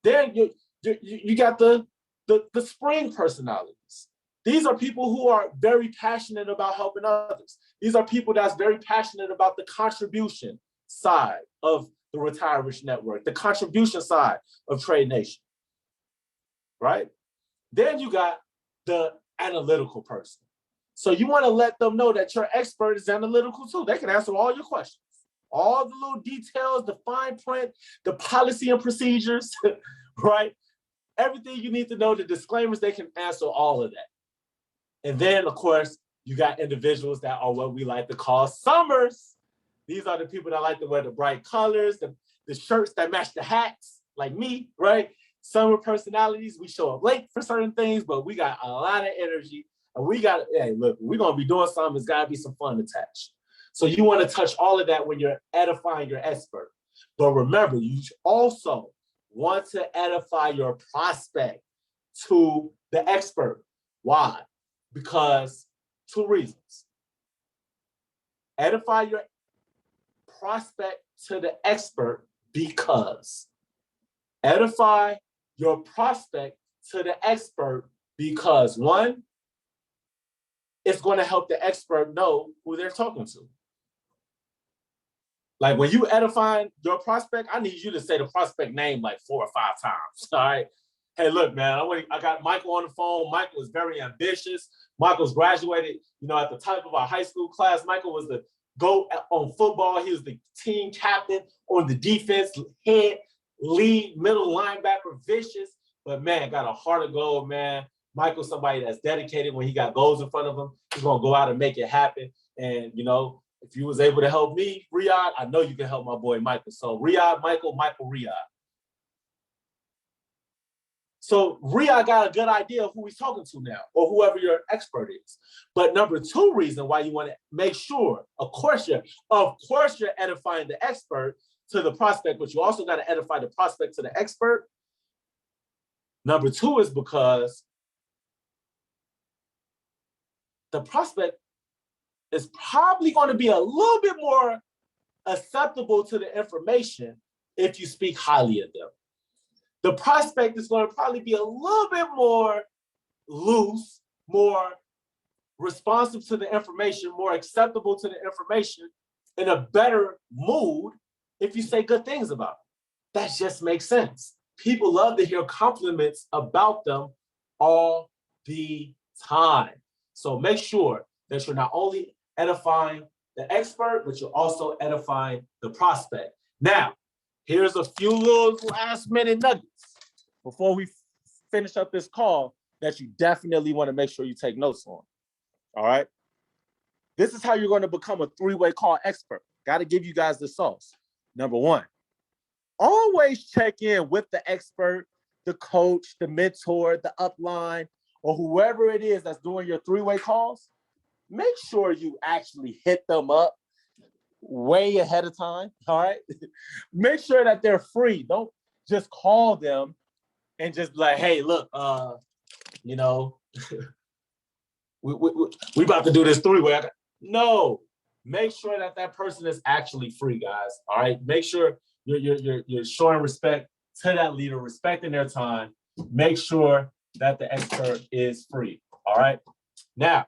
Then you got the spring personalities. These are people who are very passionate about helping others. These are people that's very passionate about the contribution side of the Retire Rich Network, the contribution side of Trade Nation, right? Then you got the analytical person. So you want to let them know that your expert is analytical too. They can answer all your questions, all the little details, the fine print, the policy and procedures, right? Everything you need to know, the disclaimers, they can answer all of that. And then, of course, you got individuals that are what we like to call summers. These are the people that like to wear the bright colors, the shirts that match the hats, like me, right? Summer personalities, we show up late for certain things, but we got a lot of energy. And hey, look, we're going to be doing something. There's got to be some fun attached. So you want to touch all of that when you're edifying your expert. But remember, you also want to edify your prospect to the expert. Why? Because 2 reasons. Edify your prospect to the expert because. Edify your prospect to the expert because 1, it's going to help the expert know who they're talking to. Like when you edify your prospect, I need you to say the prospect name like 4 or 5 times, all right? Hey, look, man, I got Michael on the phone. Michael is very ambitious. Michael's graduated, at the top of our high school class. Michael was the GOAT on football. He was the team captain on the defense, head, lead, middle linebacker, vicious. But, man, got a heart of gold, man. Michael's somebody that's dedicated. When he got goals in front of him, he's going to go out and make it happen. And, if you was able to help me, Riyadh, I know you can help my boy Michael. So Riyadh, Michael, Riyadh. So Riyadh got a good idea of who he's talking to now, or whoever your expert is. But number 2 reason why you want to make sure, of course you're edifying the expert to the prospect, but you also got to edify the prospect to the expert. Number 2 is because the prospect is probably going to be a little bit more acceptable to the information if you speak highly of them. The prospect is going to probably be a little bit more loose, more responsive to the information, more acceptable to the information, in a better mood if you say good things about them. That just makes sense. People love to hear compliments about them all the time. So make sure that you're not only edifying the expert, but you're also edifying the prospect. Now, here's a few little last minute nuggets before we finish up this call that you definitely want to make sure you take notes on. All right. This is how you're going to become a 3-way call expert. Got to give you guys the sauce. Number 1, always check in with the expert, the coach, the mentor, the upline, or whoever it is that's doing your 3-way calls. Make sure you actually hit them up way ahead of time, all right? Make sure that they're free. Don't just call them and just be like, hey, look, we about to do this 3-way. No, make sure that person is actually free, guys, all right? Make sure you're showing respect to that leader, respecting their time. Make sure that the expert is free, all right? Now,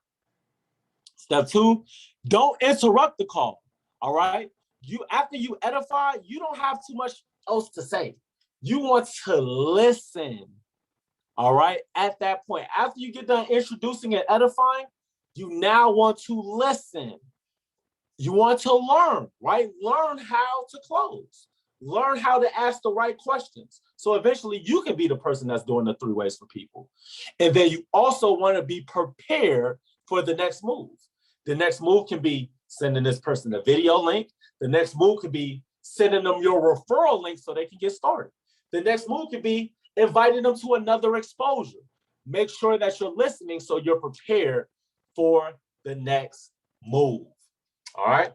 step 2, don't interrupt the call. All right. After you edify, you don't have too much else to say. You want to listen. All right. At that point, after you get done introducing and edifying, You now want to listen. You want to learn, right? Learn how to close. Learn how to ask the right questions. So eventually you can be the person that's doing the 3 ways for people. And then you also want to be prepared for the next move. The next move can be sending this person a video link. The next move could be sending them your referral link so they can get started. The next move could be inviting them to another exposure. Make sure that you're listening so you're prepared for the next move. All right.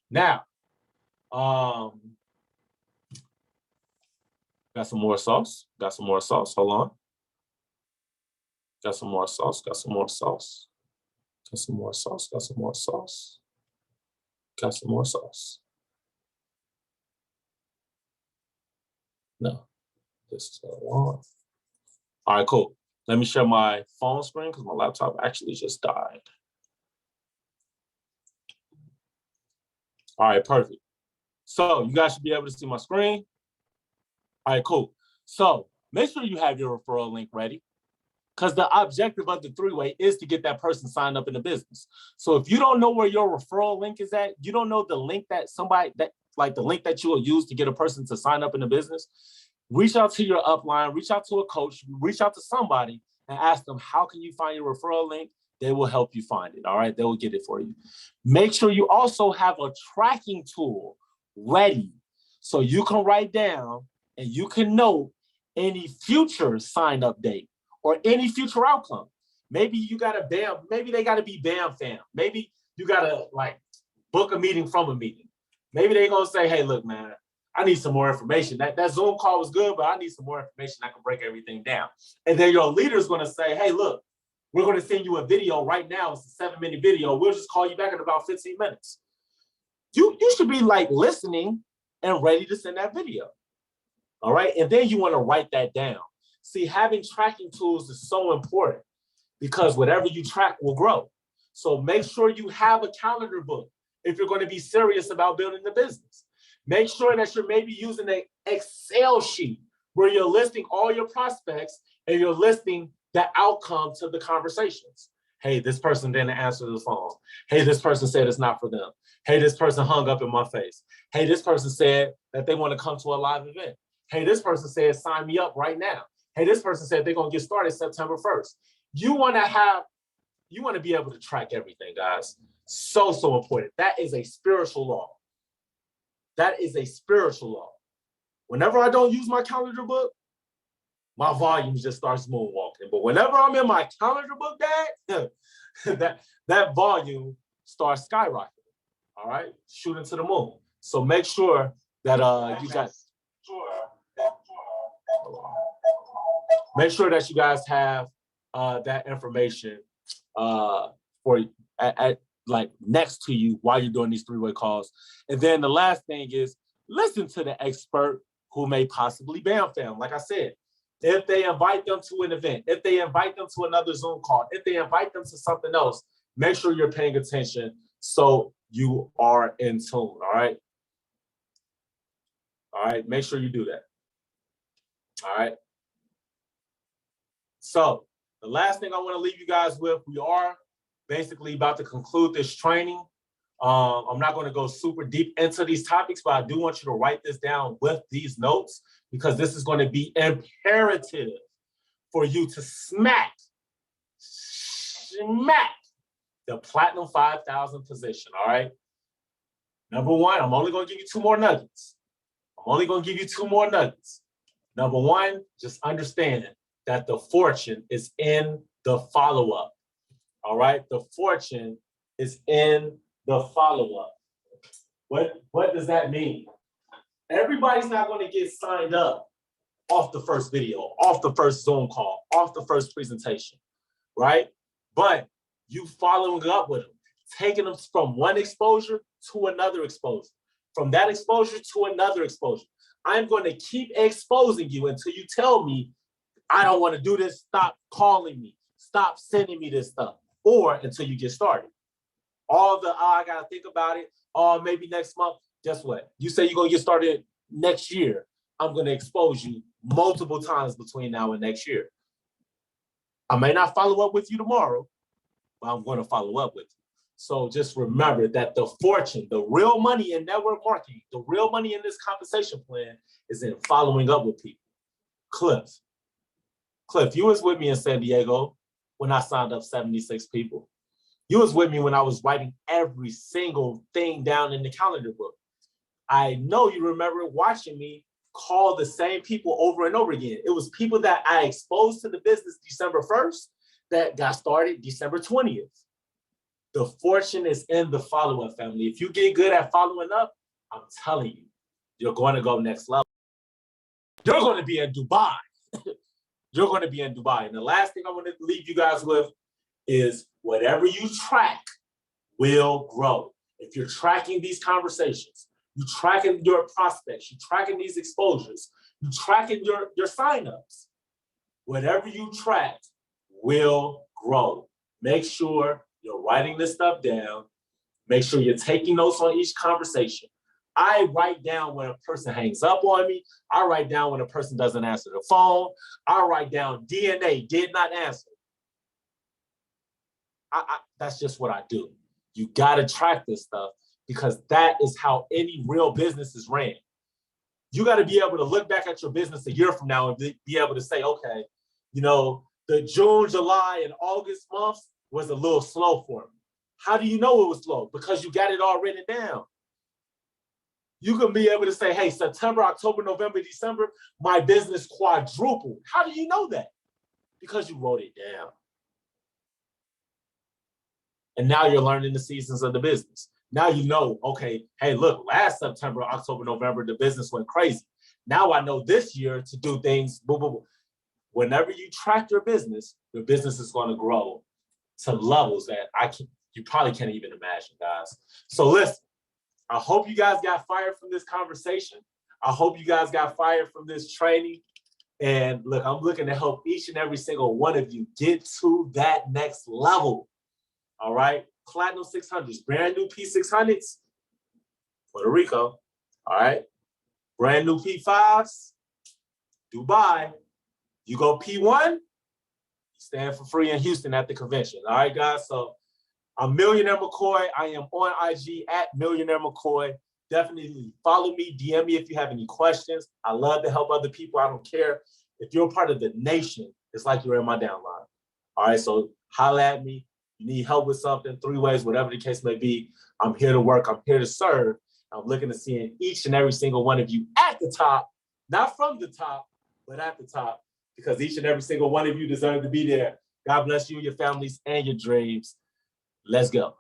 Now, got some more sauce. Got some more sauce. Hold on. Got some more sauce. Got some more sauce. Got some more sauce. Got some more sauce. Got some more sauce. No, this is what I want. All right, cool. Let me share my phone screen because my laptop actually just died. All right, perfect. So you guys should be able to see my screen. All right, cool. So make sure you have your referral link ready because the objective of the 3-way is to get that person signed up in the business. So if you don't know where your referral link is at, you don't know the link that the link that you will use to get a person to sign up in the business, reach out to your upline, reach out to a coach, reach out to somebody and ask them, how can you find your referral link? They will help you find it, all right? They will get it for you. Make sure you also have a tracking tool ready so you can write down and you can note any future sign-up date or any future outcome. Maybe you got to BAM, maybe they got to be BAM fam. Maybe you got to like book a meeting from a meeting. Maybe they're going to say, hey, look, man, I need some more information. That Zoom call was good, but I need some more information. I can break everything down. And then your leader is going to say, hey, look, we're going to send you a video right now. It's a 7-minute video. We'll just call you back in about 15 minutes. You should be like listening and ready to send that video. All right. And then you want to write that down. See, having tracking tools is so important because whatever you track will grow. So make sure you have a calendar book if you're going to be serious about building the business. Make sure that you're maybe using an Excel sheet where you're listing all your prospects and you're listing the outcomes of the conversations. Hey, this person didn't answer the phone. Hey, this person said it's not for them. Hey, this person hung up in my face. Hey, this person said that they want to come to a live event. Hey, this person said, sign me up right now. Hey, this person said they're going to get started September 1st. You want to be able to track everything, guys. So important. That is a spiritual law. That is a spiritual law. Whenever I don't use my calendar book, my volume just starts moonwalking. But whenever I'm in my calendar book bag, that volume starts skyrocketing. All right, shooting to the moon. So make sure that you guys make sure that you guys have that information for like next to you while you're doing these 3-way calls. And then the last thing is listen to the expert who may possibly BAM fam. Like I said, if they invite them to an event, if they invite them to another Zoom call, if they invite them to something else, make sure you're paying attention so you are in tune, all right? All right, make sure you do that. All right. So the last thing I want to leave you guys with, we are basically about to conclude this training. I'm not going to go super deep into these topics, but I do want you to write this down with these notes because this is going to be imperative for you to smack the Platinum 5000 position, all right? Number one, I'm only going to give you 2 more nuggets. Number one, just understand that the fortune is in the follow-up, all right? The fortune is in the follow-up. What does that mean? Everybody's not going to get signed up off the first video, off the first Zoom call, off the first presentation, right? But you following up with them, taking them from one exposure to another exposure, from that exposure to another exposure. I'm going to keep exposing you until you tell me, I don't want to do this, stop calling me, stop sending me this stuff, or until you get started. All the, I got to think about it, maybe next month. Guess what? You say you're going to get started next year. I'm going to expose you multiple times between now and next year. I may not follow up with you tomorrow, but I'm going to follow up with you. So just remember that the fortune, the real money in network marketing, the real money in this compensation plan is in following up with people. Cliff, you was with me in San Diego when I signed up 76 people. You was with me when I was writing every single thing down in the calendar book. I know you remember watching me call the same people over and over again. It was people that I exposed to the business December 1st that got started December 20th. The fortune is in the follow-up, family. If you get good at following up, I'm telling you, you're going to go next level. You're going to be in Dubai. You're going to be in Dubai. And the last thing I want to leave you guys with is whatever you track will grow. If you're tracking these conversations, you're tracking your prospects, you're tracking these exposures, you're tracking your signups, whatever you track will grow. Make sure you're writing this stuff down. Make sure you're taking notes on each conversation. I write down when a person hangs up on me. I write down when a person doesn't answer the phone. I write down DNA, did not answer. That's just what I do. You got to track this stuff because that is how any real business is ran. You got to be able to look back at your business a year from now and be able to say, okay, you know, the June, July, and August months was a little slow for me. How do you know it was slow? Because you got it all written down. You can be able to say, hey, September, October, November, December, my business quadrupled. How do you know that? Because you wrote it down. And now you're learning the seasons of the business. Now you know, okay, hey, look, last September, October, November, the business went crazy. Now I know this year to do things, boom, boom, boom. Whenever you track your business is going to grow to levels that you probably can't even imagine, guys. So listen, I hope you guys got fired from this conversation. I hope you guys got fired from this training. And look, I'm looking to help each and every single one of you get to that next level. All right, Platinum 600s, brand new P600s, Puerto Rico. All right, brand new P5s, Dubai. You go P1, you stand for free in Houston at the convention. All right, guys. So I'm Millionaire McCoy. I am on IG at Millionaire McCoy. Definitely follow me, DM me if you have any questions. I love to help other people. I don't care. If you're a part of the nation, it's like you're in my downline. All right, so holla at me. You need help with something, 3 ways, whatever the case may be. I'm here to work. I'm here to serve. I'm looking to see each and every single one of you at the top, not from the top, but at the top, because each and every single one of you deserve to be there. God bless you, your families, and your dreams. Let's go.